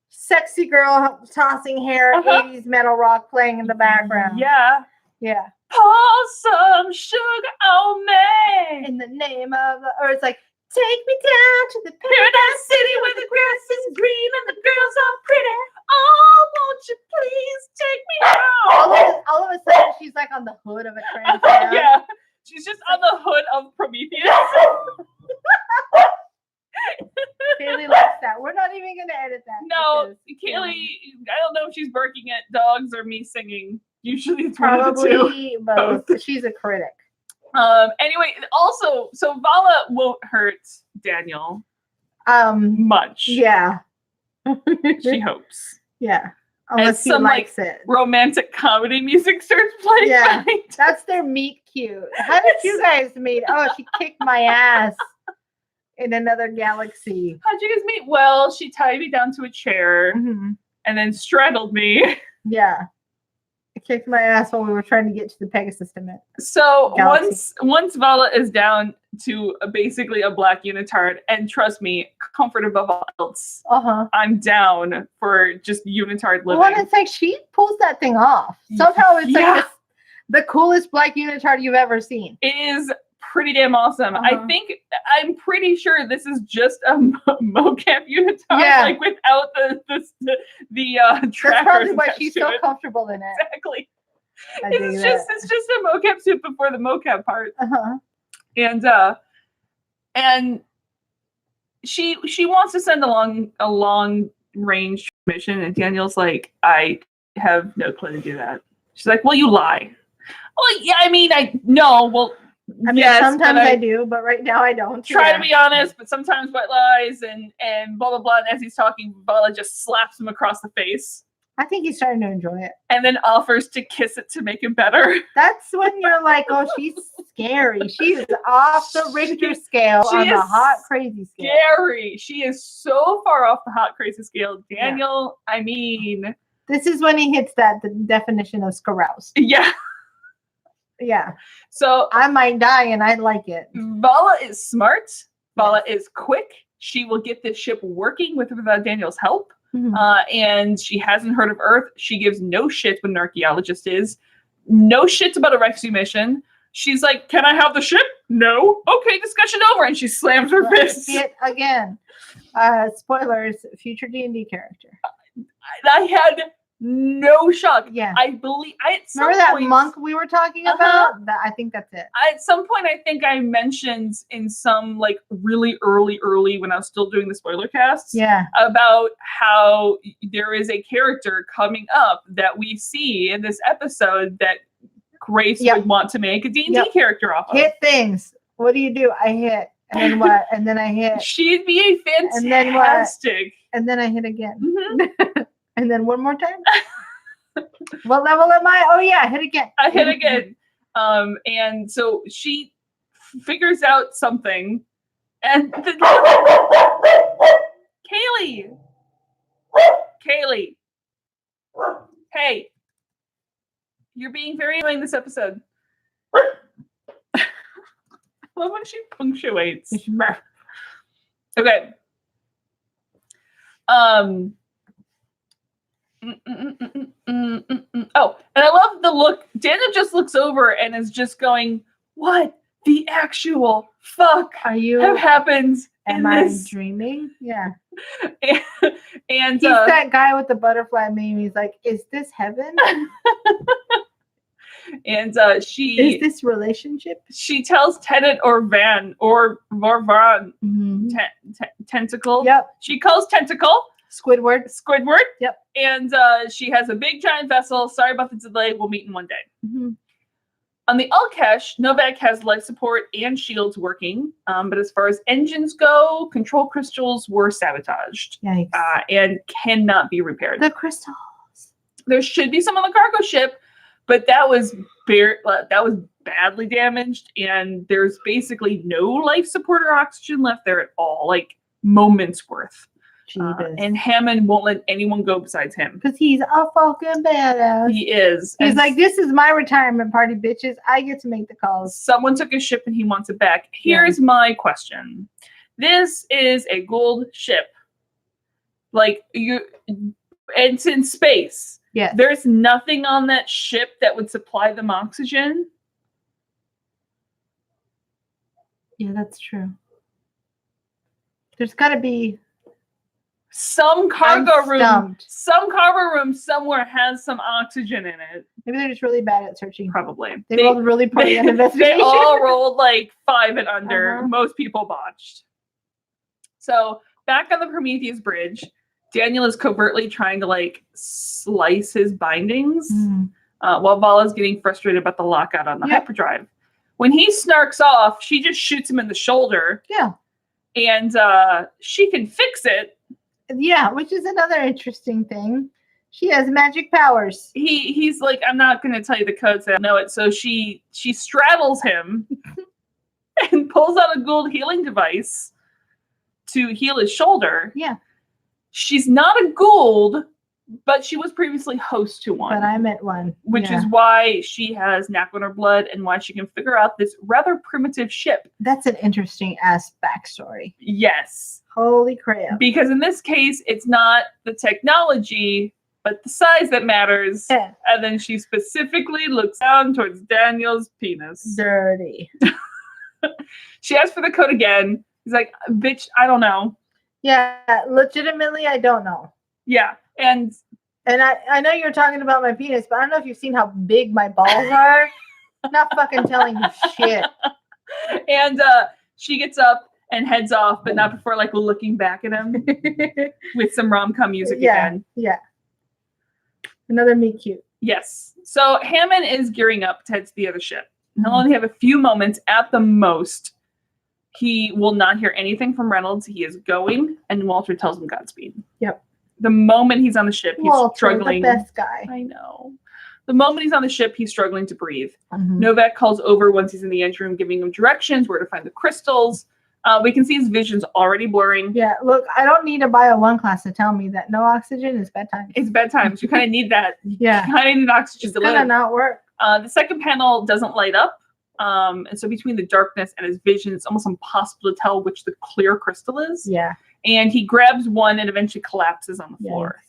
sexy girl tossing hair, 80s metal rock playing in the background. Yeah. Pour some sugar on me. In the name of or it's like, take me down to the paradise city where the grass is green and the girls are pretty. Oh, won't you please take me home? All of a sudden, she's like on the hood of a Trans Am. Yeah. She's just on the hood of Prometheus. Kaylee likes that. We're not even going to edit that. No, Kaylee, I don't know if she's barking at dogs or me singing. Usually it's probably one of the two. Both. She's a critic. Anyway, also, so Vala won't hurt Daniel much. Yeah. She hopes. Yeah. Unless he some, likes it. Romantic comedy music starts playing. Yeah. Right? That's their meet cute. How did you guys meet? Oh, she kicked my ass in another galaxy. How'd you guys meet? Well, she tied me down to a chair and then straddled me. Yeah. Kicked my ass while we were trying to get to the Pegasus dimension. So Galaxy. once Vala is down to basically a black unitard, and trust me, comfort above all else, I'm down for just unitard living. Well, it's like she pulls that thing off. Somehow it's like the coolest black unitard you've ever seen. It is pretty damn awesome. I'm pretty sure this is just a mocap unitard, like without the trackers. That's probably why she's to so it. comfortable in it. Exactly. It's just a mocap suit before the mocap part. And she wants to send a long range mission, and Daniel's like, I have no clue to do that. She's like, well, you lie. Well, yeah, I mean, I know. Well, yes, sometimes I do, but right now I don't. Try to be honest, but sometimes white lies and blah blah blah. And as he's talking, Vala just slaps him across the face. I think he's starting to enjoy it. And then offers to kiss it to make it better. That's when you're like, oh, she's scary. She's off the Richter scale on the hot crazy scale. Scary. She is so far off the hot crazy scale. Daniel, I mean. This is when he hits the definition of Scarousal. Yeah. Yeah. So I might die and I like it. Vala is smart. Vala is quick. She will get this ship working without Daniel's help. And she hasn't heard of Earth. She gives no shit what an archaeologist is. No shit about a rescue mission. She's like, can I have the ship? No. Okay, discussion over. And she slams her fist. Again. Spoilers, future D&D character. I had no shock. Yeah. I believe remember that monk we were talking about? I think that's it. At some point, I think I mentioned in some like really early when I was still doing the spoiler casts. Yeah. About how there is a character coming up that we see in this episode that Grace would want to make a D&D character off of. Hit things. What do you do? I hit. And then what? And then I hit. She'd be a fantastic. And then what? And then I hit again. And then one more time. What level am I? Oh yeah, hit again. I hit again. And so she figures out something, and Kaylee, hey, you're being very annoying this episode. I love when she punctuates. Okay. Oh, and I love the look. Daniel just looks over and is just going, "What the actual fuck have happened?" Am I dreaming? Yeah. And he's that guy with the butterfly meme. He's like, "Is this heaven?" And is this relationship? She tells Tennant or Van or Van Tentacle. Yep. She calls Tentacle. Squidward. Yep. And she has a big giant vessel. Sorry about the delay. We'll meet in one day. On the Alkesh, Novak has life support and shields working. But as far as engines go, control crystals were sabotaged. Yikes. And cannot be repaired. The crystals. There should be some on the cargo ship, but that was badly damaged. And there's basically no life support or oxygen left there at all. Like moments worth. And Hammond won't let anyone go besides him. Because he's a fucking badass. He is. He's like, this is my retirement party, bitches. I get to make the calls. Someone took his ship and he wants it back. Here's my question. This is a gold ship. Like, it's in space. Yeah. There's nothing on that ship that would supply them oxygen. Yeah, that's true. There's got to be... Some cargo room somewhere has some oxygen in it. Maybe they're just really bad at searching. Probably. They rolled really poorly on investigation. They all rolled like 5 and under. Most people botched. So back on the Prometheus bridge, Daniel is covertly trying to like slice his bindings while Vala's getting frustrated about the lockout on the hyperdrive. When he snarks off, she just shoots him in the shoulder. Yeah. And she can fix it. Yeah, which is another interesting thing. She has magic powers. He's like, I'm not going to tell you the codes. I know it. So she straddles him and pulls out a gold healing device to heal his shoulder. Yeah. She's not a Gould, but she was previously host to one. But I met one. Which is why she has knack on her blood and why she can figure out this rather primitive ship. That's an interesting ass backstory. Yes. Holy crap. Because in this case, it's not the technology, but the size that matters. Yeah. And then she specifically looks down towards Daniel's penis. Dirty. She asks for the code again. He's like, bitch, I don't know. Yeah, legitimately, I don't know. Yeah. And I know you're talking about my penis, but I don't know if you've seen how big my balls are. I'm not fucking telling you shit. And she gets up and heads off, but not before like looking back at him with some rom-com music again. Yeah. Another meet cute. Yes. So Hammond is gearing up to head to the other ship. He'll only have a few moments at the most. He will not hear anything from Reynolds. He is going, and Walter tells him Godspeed. Yep. The moment he's on the ship, he's Walter, struggling. The best guy. I know. The moment he's on the ship, he's struggling to breathe. Mm-hmm. Novak calls over once he's in the engine room, giving him directions, where to find the crystals. We can see his vision's already blurring. Yeah, look, I don't need a Bio 1 class to tell me that no oxygen is bedtime. It's bedtime, so you kind of need that. Yeah. You kind of need oxygen It's to gonna live. not work. The second panel doesn't light up. And so between the darkness and his vision, it's almost impossible to tell which the clear crystal is. Yeah. And he grabs one and eventually collapses on the floor. Yes.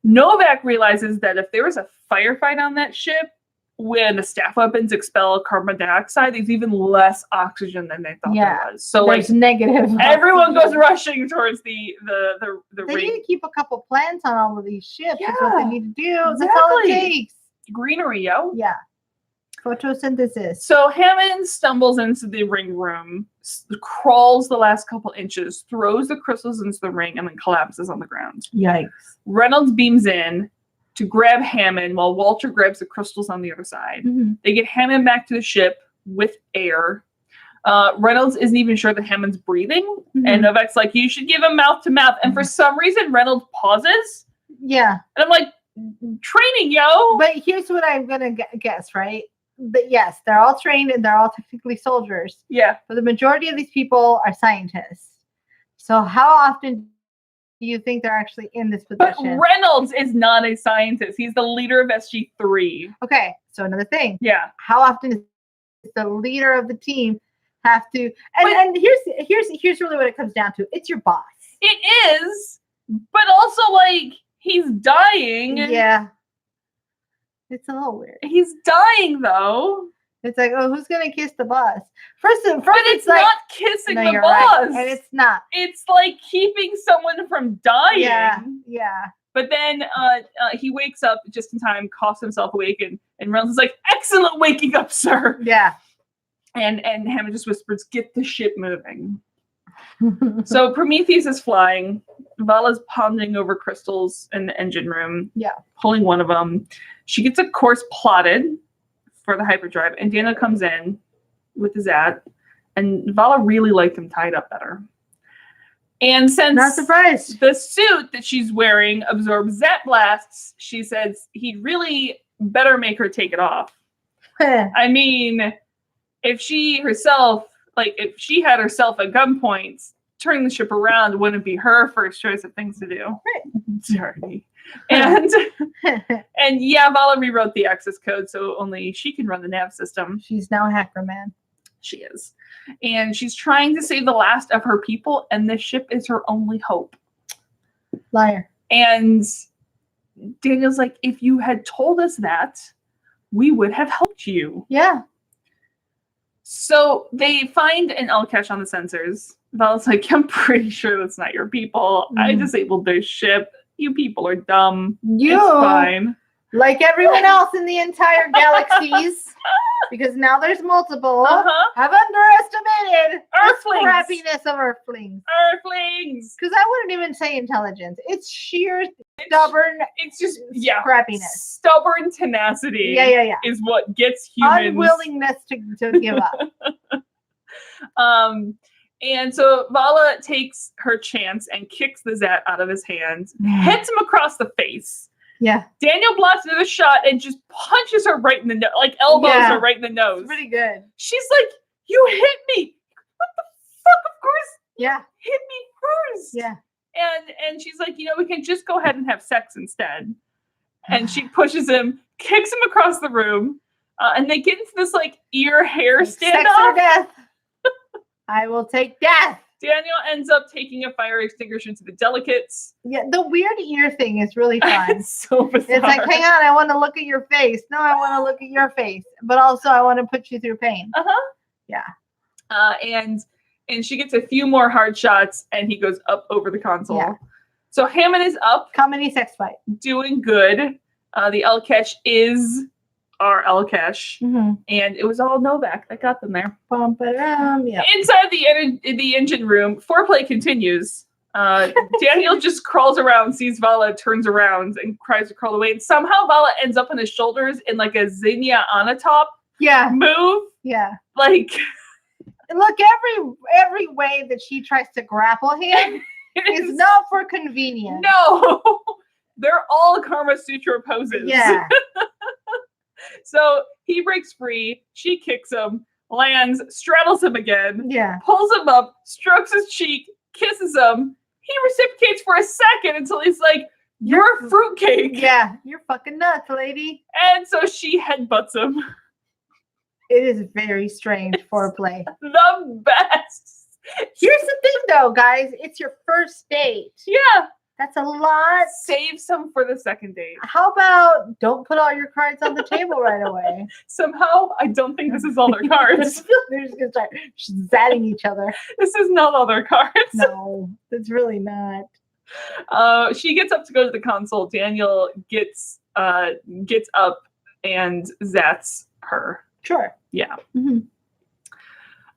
Novak realizes that if there was a firefight on that ship, when the staff weapons expel carbon dioxide, there's even less oxygen than they thought there was. So there's like negative. everyone oxygen. goes rushing towards the They ring. need to keep a couple plants on all of these ships. That's what Yeah, they need to do. That's all it exactly. takes. Greenery, yo. Yeah. Photosynthesis. So Hammond stumbles into the ring room, crawls the last couple inches, throws the crystals into the ring, and then collapses on the ground. Yikes. Reynolds beams in to grab Hammond while Walter grabs the crystals on the other side. Mm-hmm. They get Hammond back to the ship with air. Reynolds isn't even sure that Hammond's breathing. Mm-hmm. And Novak's like, you should give him mouth to mouth. And for some reason, Reynolds pauses. Yeah. And I'm like, training, yo. But here's what I'm going to guess, right? But yes, they're all trained and they're all technically soldiers. Yeah. But the majority of these people are scientists. So how often do you think they're actually in this But position? Reynolds is not a scientist. He's the leader of SG3. Okay, so another thing. Yeah. How often does the leader of the team have to? And here's really what it comes down to. It's your boss. It is, but also like he's dying. Yeah. It's a little weird. He's dying though. It's like, oh, who's gonna kiss the boss? First, But it's like, not kissing no, the you're boss. right. And it's not. It's like keeping someone from dying. Yeah. But then he wakes up just in time, coughs himself awake, and Reynolds is like, excellent waking up, sir. Yeah. And Hammond just whispers, get the ship moving. So Prometheus is flying. Vala's pondering over crystals in the engine room. Yeah. Pulling one of them. She gets a course plotted for the hyperdrive, and Daniel comes in with his ad, and Vala really liked him tied up better. And since Not surprised. the suit that she's wearing absorbs zap blasts, she says he really better make her take it off. I mean, if she had herself at gunpoint, turning the ship around wouldn't be her first choice of things to do. Right. Dirty. And yeah, Vala rewrote the access code so only she can run the nav system. She's now a hacker, man. She is. And she's trying to save the last of her people, and this ship is her only hope. Liar. And Daniel's like, if you had told us that, we would have helped you. Yeah. So they find an L cache on the sensors. Vala's like, I'm pretty sure that's not your people. I disabled their ship. You people are dumb. You It's fine. Like everyone else in the entire galaxies, because now there's multiple, have underestimated Earthlings. the crappiness of Earthlings. Earthlings. Because I wouldn't even say intelligence. It's sheer stubborn. It's just crappiness. Stubborn tenacity. Yeah. Is what gets humans. Unwillingness to give up. And so Vala takes her chance and kicks the Zat out of his hands, hits him across the face. Yeah. Daniel blocks another shot and just punches her right in the nose, like elbows her right in the nose. It's pretty good. She's like, "You hit me! What the fuck? Of course, hit me first." Yeah. And she's like, we can just go ahead and have sex instead. And she pushes him, kicks him across the room, and they get into this like ear hair standoff. Sex or death. I will take death. Daniel ends up taking a fire extinguisher to the delicates. Yeah, the weird ear thing is really fun. It's so bizarre. It's like, hang on, I want to look at your face. No, I want to look at your face. But also I want to put you through pain. Yeah. And she gets a few more hard shots and he goes up over the console. Yeah. So Hammond is up. Comedy sex fight. Doing good. The L catch is our L cache. And it was all Novak that got them there. Yeah. Inside the engine room, foreplay continues. Daniel just crawls around, sees Vala, turns around, and tries to crawl away. And somehow Vala ends up on his shoulders in like a Zinnia on a top move. Yeah. Like, look, every way that she tries to grapple him is not for convenience. No, they're all Kama Sutra poses. Yeah. So he breaks free. She kicks him, lands, straddles him again. Yeah. Pulls him up, strokes his cheek, kisses him. He reciprocates for a second until he's like, "You're a fruitcake." Yeah, you're fucking nuts, lady. And so she headbutts him. It is very strange foreplay. The best. Here's the thing, though, guys. It's your first date. Yeah. That's a lot. Save some for the second date. How about don't put all your cards on the table right away? Somehow, I don't think this is all their cards. They're just going to start zatting each other. This is not all their cards. No, it's really not. She gets up to go to the console. Daniel gets up and zats her. Sure. Yeah.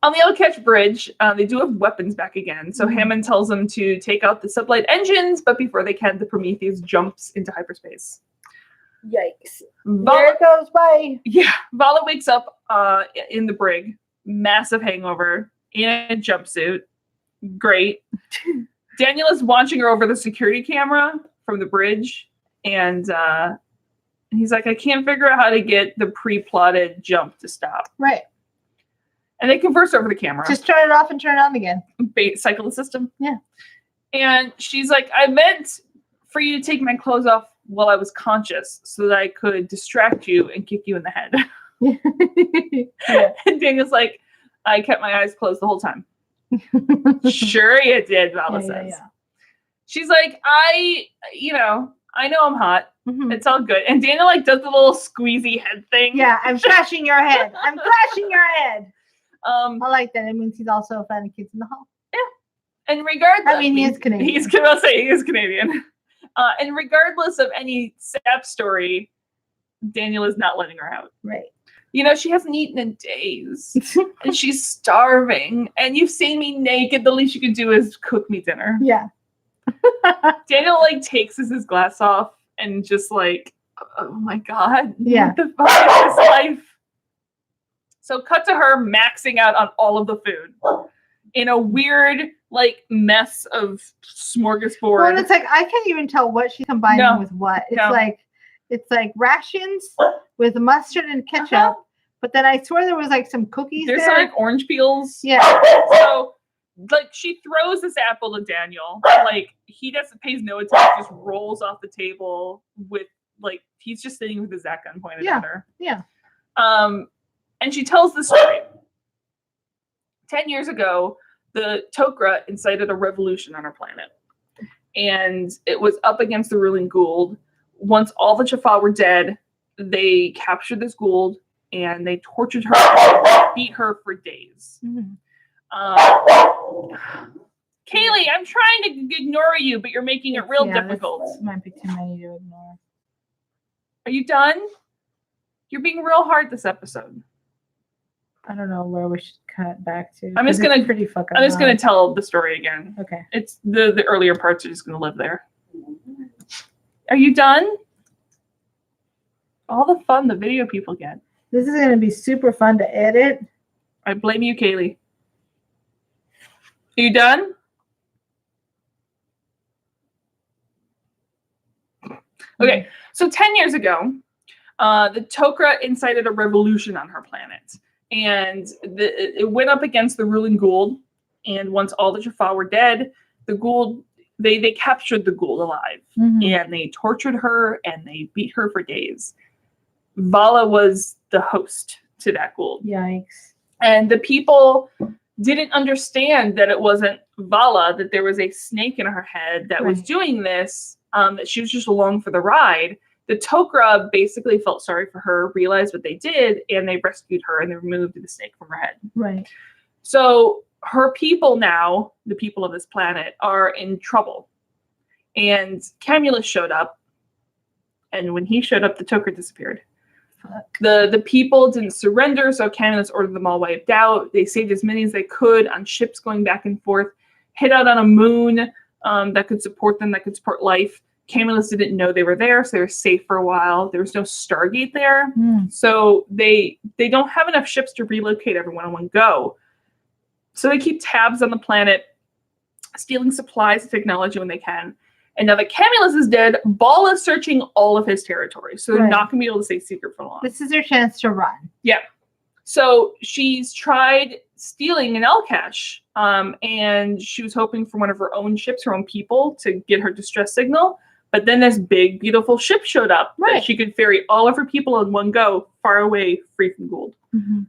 On the El Catch Bridge, they do have weapons back again. So Hammond tells them to take out the sublight engines, but before they can, the Prometheus jumps into hyperspace. Yikes. There it goes, bye. Yeah. Vala wakes up in the brig, massive hangover, in a jumpsuit. Great. Daniel is watching her over the security camera from the bridge, and he's like, "I can't figure out how to get the pre-plotted jump to stop." Right. And they converse over the camera. Just turn it off and turn it on again. Cycle the system. Yeah. And she's like, "I meant for you to take my clothes off while I was conscious so that I could distract you and kick you in the head." Yeah. And Daniel's like, "I kept my eyes closed the whole time." Sure you did, Vala says. Yeah. She's like, I know I'm hot. It's all good. And Daniel like does the little squeezy head thing. Yeah, I'm crashing your head. I'm crashing your head. I like that. It means he's also a fan of Kids in the Hall. Yeah. And regardless, he is Canadian. He is Canadian. And regardless of any sap story, Daniel is not letting her out. Right. She hasn't eaten in days. And she's starving. And you've seen me naked. The least you can do is cook me dinner. Yeah. Daniel like takes his glass off and just like, oh my God. Yeah. What the fuck is this life? So cut to her maxing out on all of the food in a weird like mess of smorgasbord. Well, and it's like I can't even tell what she's combining with what. It's like rations with mustard and ketchup. But then I swear there was like some cookies. There's some like orange peels. Yeah. So like she throws this apple to Daniel. Like he pays no attention, just rolls off the table with like he's just sitting with his Zat gun pointed at her. Yeah. And she tells the story. 10 years ago, the Tok'ra incited a revolution on our planet. And it was up against the ruling Gould. Once all the Jaffa were dead, they captured this Gould and they tortured her and beat her for days. Kaylee, I'm trying to ignore you, but you're making it real difficult. This might be too many to ignore. Are you done? You're being real hard this episode. I don't know where we should cut back to. I'm just 'cause it's gonna- pretty fucking. I'm just going long. to tell the story again. Okay. It's the earlier parts are just going to live there. Are you done? All the fun the video people get. This is gonna be super fun to edit. I blame you, Kaylee. Are you done? Okay, so 10 years ago, the Tok'ra incited a revolution on her planet. And it went up against the ruling Gould. And once all the Jaffa were dead, the Gould, they captured the Gould alive. Mhm. And they tortured her and they beat her for days. Vala was the host to that Gould. Yikes. And the people didn't understand that it wasn't Vala, that there was a snake in her head that was Right. doing this, that she was just along for the ride. The Tok'ra basically felt sorry for her, realized what they did, and they rescued her and they removed the snake from her head. Right. So her people now, the people of this planet, are in trouble. And Camulus showed up, and when he showed up, the Tok'ra disappeared. Fuck. The people didn't surrender, so Camulus ordered them all wiped out. They saved as many as they could on ships going back and forth, hit out on a moon that could support them, that could support life. Camulus didn't know they were there, so they were safe for a while. There was no Stargate there, so they don't have enough ships to relocate everyone in one go. So they keep tabs on the planet, stealing supplies and technology when they can. And now that Camulus is dead, Ball is searching all of his territory, so they're Right. not going to be able to stay secret for long. This is their chance to run. Yeah. So she's tried stealing an Elcash, and she was hoping for one of her own ships, her own people, to get her distress signal. But then this big, beautiful ship showed up Right. that she could ferry all of her people in one go, far away, free from Gould. Mhm.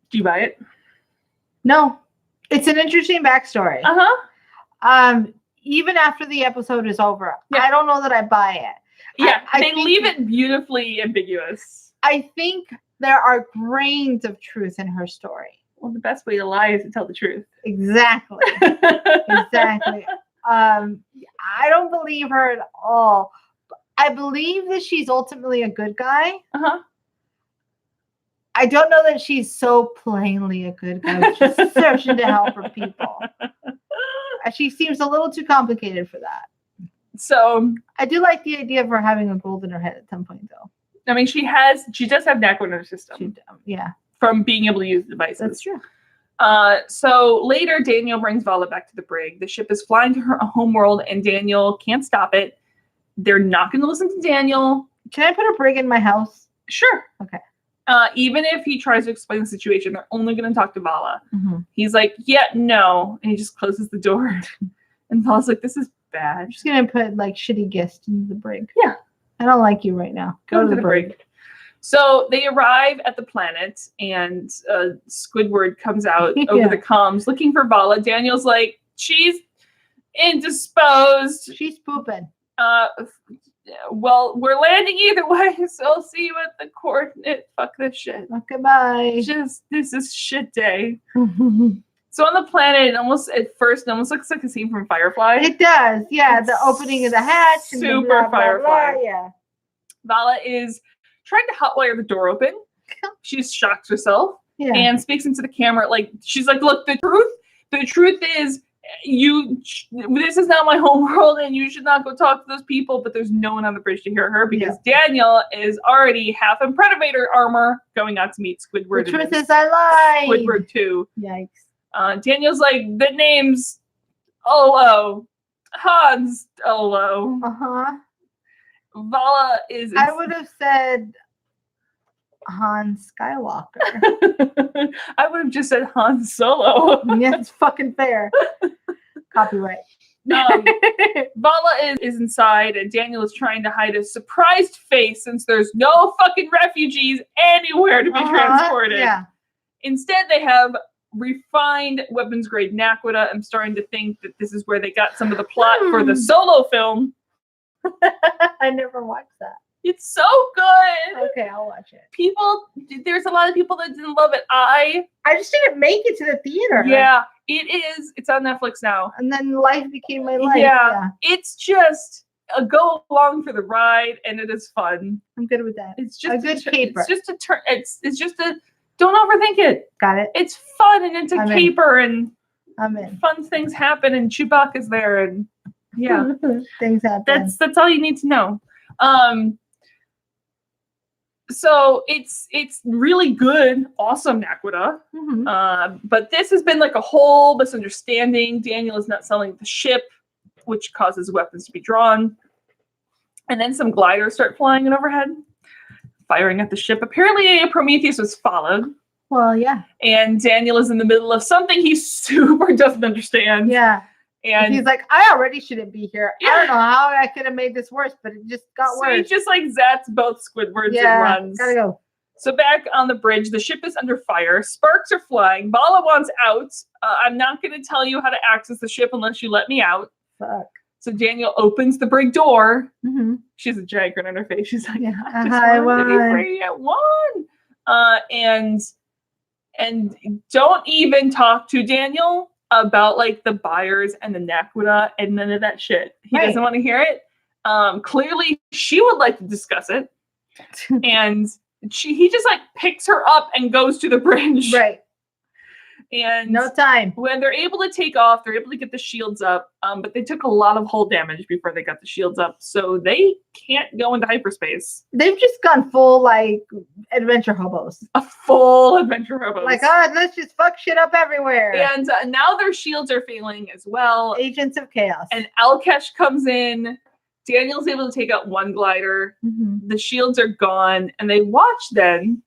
Do you buy it? No, it's an interesting backstory. Uh-huh. Even after the episode is over, Yeah. I don't know that I buy it. Yeah, I they think- leave it beautifully ambiguous. I think there are grains of truth in her story. Well, the best way to lie is to tell the truth. Exactly. Exactly. I don't believe her at all. I believe that she's ultimately a good guy. Uh-huh. I don't know that she's so plainly a good guy. She's searching to help her people. She seems a little too complicated for that. So, I do like the idea of her having a gold in her head at some point, though. I mean, she does have NACO in her system Yeah, from being able to use the devices. that's true. So later, Daniel brings Vala back to the brig. The ship is flying to her homeworld, and Daniel can't stop it. They're not going to listen to Daniel. Can I put a brig in my house? Sure. Okay. Even if he tries to explain the situation, they're only going to talk to Vala. Mm-hmm. He's like, yeah, no. And he just closes the door. And Vala's like, this is bad. I'm just gonna put like shitty guest in the brig. Yeah. I don't like you right now. Go to the brig. So they arrive at the planet, and Squidward comes out over Yeah. the comms looking for Vala. Daniel's like, she's indisposed. She's pooping. Well, we're landing either way, so I'll see you at the coordinate. Fuck this shit. Okay, bye. This is shit day. So on the planet, at first, it almost looks like a scene from Firefly. It does, yeah. It's the opening of the hatch. And the super blah, blah, blah, Firefly. yeah. Vala is trying to hotwire the door open. She shocks herself Yeah. and speaks into the camera like she's like, look, the truth is this is not my home world, and you should not go talk to those people. But there's no one on the bridge to hear her because Daniel is already half in Predator armor going out to meet Squidward. The truth is, I lied. Squidward 2. Yikes. Daniel's like, the name's Olo. Hans Olo. Uh-huh. Vala is... I would have said Han Skywalker. I would have just said Han Solo. Yeah, it's fucking fair. Copyright. Vala is inside, and Daniel is trying to hide a surprised face since there's no fucking refugees anywhere to be transported. Yeah. Instead, they have refined weapons grade Naquita. I'm starting to think that this is where they got some of the plot for the Solo film. I never watched that. It's so good. Okay, I'll watch it. There's a lot of people that didn't love it. I just didn't make it to the theater. Yeah, it is. It's on Netflix now. And then life became my life. Yeah. It's just go along for the ride, and it is fun. I'm good with that. It's just a good caper. It's just a turn. It's just a. Don't overthink it. Got it. It's fun, and it's a I'm in. caper, and I'm in. fun things happen, and Chewbacca's there, and yeah, things happen. that's all you need to know. So it's really good, awesome Naquita. But this has been like a whole misunderstanding. Daniel is not selling the ship, which causes weapons to be drawn. And then some gliders start flying in overhead, firing at the ship. Apparently Prometheus was followed. Well, yeah. And Daniel is in the middle of something he super doesn't understand. Yeah. And he's like, I already shouldn't be here. Yeah. I don't know how I could have made this worse, but it just got so worse. he just like zats both Squidwards and runs. Gotta go. So back on the bridge, the ship is under fire. Sparks are flying. Vala wants out. I'm not going to tell you how to access the ship unless you let me out. Fuck. So Daniel opens the brig door. She has a giant grin on her face. She's like, I wanted to be won. free. I won. And don't even talk to Daniel about like the buyers and the Naquita and none of that shit. He doesn't want to hear it. Clearly she would like to discuss it. And he just like picks her up and goes to the bridge. Right. And no time. When they're able to take off, they're able to get the shields up. But they took a lot of hull damage before they got the shields up. So they can't go into hyperspace. They've just gone full like adventure hobos. A full adventure hobos. Like, oh, let's just fuck shit up everywhere. And now their shields are failing as well. Agents of Chaos. And Alkesh comes in. Daniel's able to take out one glider. The shields are gone. And they watch then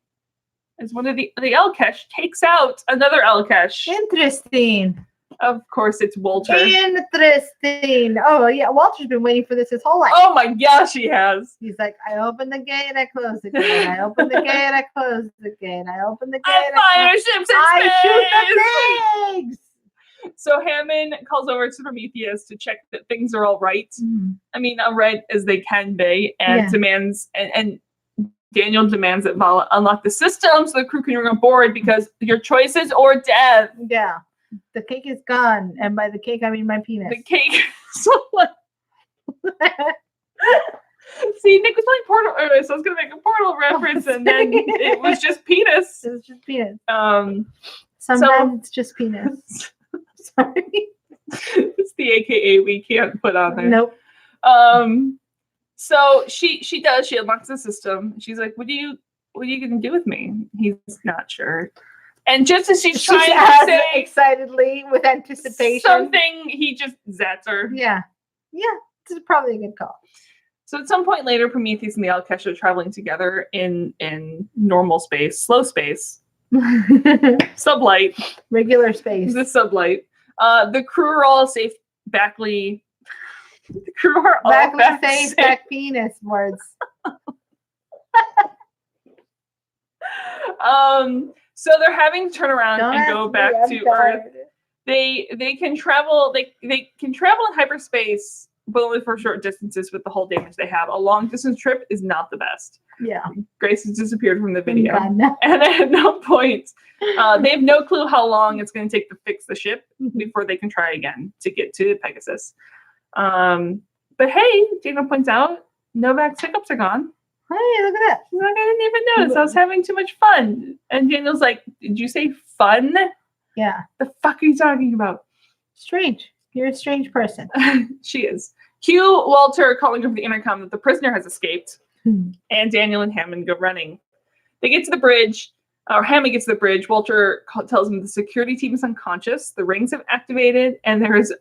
as one of the Alkesh takes out another Alkesh. Interesting. Of course, it's Walter. Interesting. Oh, yeah. Walter's been waiting for this his whole life. Oh, my gosh, he has. He's like, I open the gate, I close the gate. I open the gate, I close the gate. I open the gate, I fire ships in I shoot the pigs. So Hammond calls over to Prometheus to check that things are all right. I mean, all right as they can be, and demands and Daniel demands that Vala unlock the system so the crew can run on board because your choice is or death. Yeah. The cake is gone. And by the cake, I mean my penis. The cake. See, Nick was playing Portal earlier, so I was going to make a Portal reference, and then it was just penis. It was just penis. Sometimes it's just penis. Sorry. It's the AKA we can't put on there. Nope. So she does. She unlocks the system. She's like, "What are you gonna do with me?" He's not sure. And just as she's trying to say excitedly with anticipation something, he just zats her. Yeah. This is probably a good call. So at some point later, Prometheus and the Alkesh are traveling together in normal space, slow space, sublight, regular space. The sublight. The crew are all safe. Backley. The crew are all Backley safe. Back penis words. So they're having to turn around and go back to Earth. They can travel. They can travel in hyperspace, but only for short distances with the hull damage they have. A long distance trip is not the best. Yeah. Grace has disappeared from the video. And at no point, they have no clue how long it's going to take to fix the ship before they can try again to get to Pegasus. But hey, Daniel points out, Novak's hiccups are gone. Hey, look at that. She's like, I didn't even notice. I was having too much fun. And Daniel's like, did you say fun? Yeah. The fuck are you talking about? Strange. You're a strange person. She is. Cue Walter calling over the intercom that the prisoner has escaped. And Daniel and Hammond go running. They get to the bridge, or Hammond gets to the bridge. Walter tells him the security team is unconscious. The rings have activated, and there's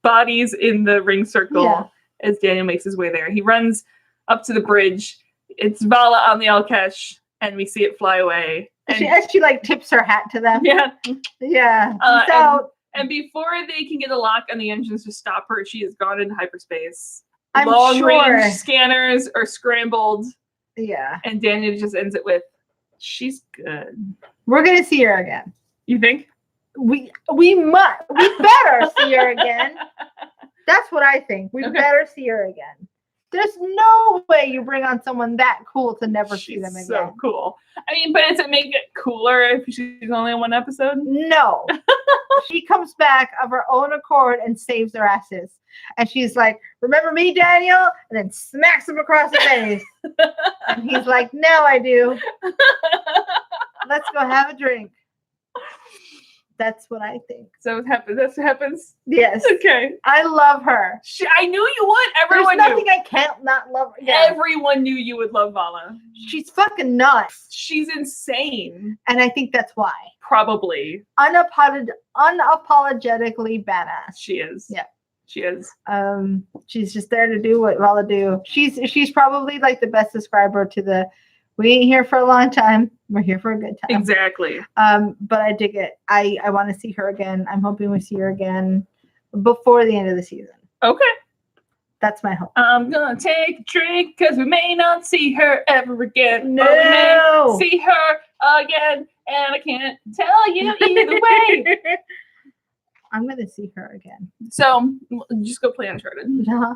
bodies in the ring circle as Daniel makes his way there. He runs up to the bridge. It's Vala on the Alkesh, and we see it fly away. And she like tips her hat to them. Yeah. Yeah. And before they can get a lock on the engines to stop her, she has gone into hyperspace. I'm Long-range scanners are scrambled. Yeah. And Daniel just ends it with, she's good. We're going to see her again. You think? We better see her again. That's what I think. We better see her again. There's no way you bring on someone that cool to never see She's them again. so cool. I mean, but does it make it cooler if she's only in one episode? No. She comes back of her own accord and saves their asses. And she's like, remember me, Daniel? And then smacks him across the face. And he's like, now I do. Let's go have a drink. That's what I think. So what happens? That's what happens? Yes. Okay. I love her. I knew you would. Everyone There's nothing knew. I can't not love her. Yeah. Everyone knew you would love Vala. She's fucking nuts. She's insane. And I think that's why. Probably. Unapologetically badass. She is. Yeah. She is. She's just there to do what Vala do. She's probably like the best describer to the we ain't here for a long time. We're here for a good time. Exactly. But I dig it. I want to see her again. I'm hoping we see her again before the end of the season. Okay. That's my hope. I'm gonna take a drink because we may not see her ever again. No. Or we may see her again, and I can't tell you either way. I'm gonna see her again. So just go play Uncharted. Uh-huh.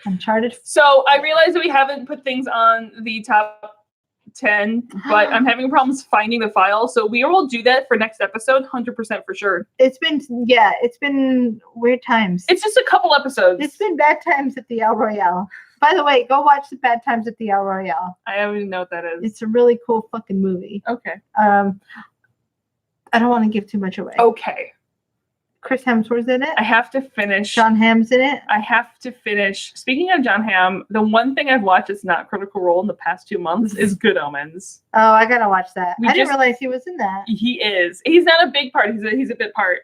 Uncharted. So I realize that we haven't put things on the top 10, but I'm having problems finding the file. So we will do that for next episode, 100% for sure. It's been weird times. It's just a couple episodes. It's been bad times at the El Royale. By the way, go watch the Bad Times at the El Royale. I don't even know what that is. It's a really cool fucking movie. Okay. I don't want to give too much away. Okay. Chris Hemsworth's in it. I have to finish. John Hamm's in it. I have to finish. Speaking of John Hamm, the one thing I've watched that's not Critical Role in the past 2 months is Good Omens. Oh, I gotta watch that. We I didn't just- realize he was in that. He is. He's not a big part. He's a bit part.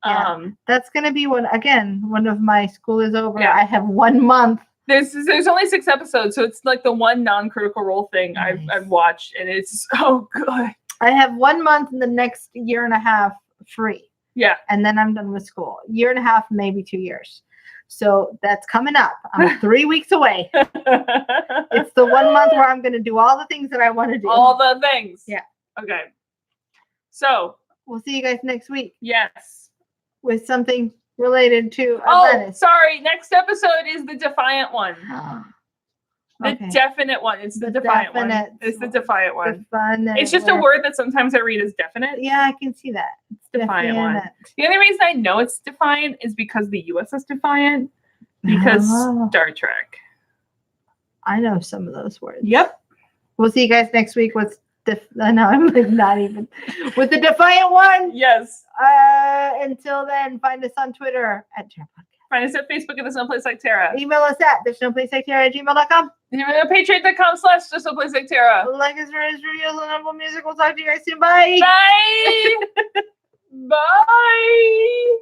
Yeah. That's gonna be one of my school is over. Yeah. I have 1 month. There's only 6 episodes, so it's like the one non-Critical Role thing Nice. I've watched, and it's so good. I have 1 month in the next year and a half free. Yeah. And then I'm done with school. Year and a half, maybe 2 years. So that's coming up. I'm 3 weeks away. It's the 1 month where I'm going to do all the things that I want to do. All the things. Yeah. Okay. So, We'll see you guys next week yes. with something related to Oh, Atlantis. sorry. Next episode is the Defiant one. The Okay. definite one. It's the Defiant one. It's the Defiant one. It's just a word that sometimes I read as definite. Yeah, I can see that. It's Defiant one. definite. The only reason I know it's Defiant is because the USS Defiant, because Oh. Star Trek. I know some of those words. Yep. We'll see you guys next week with I know I'm like not even with the Defiant one. Yes. Until then, find us on Twitter at Terra Podcast. Find us at Facebook at There's No Place Like Terra. Email us at theresnoplaceliketerra@gmail.com. Patreon.com/There's No Place Like Terra. Like us for his videos on Apple Music. We'll talk to you guys soon. Bye. Bye. Bye.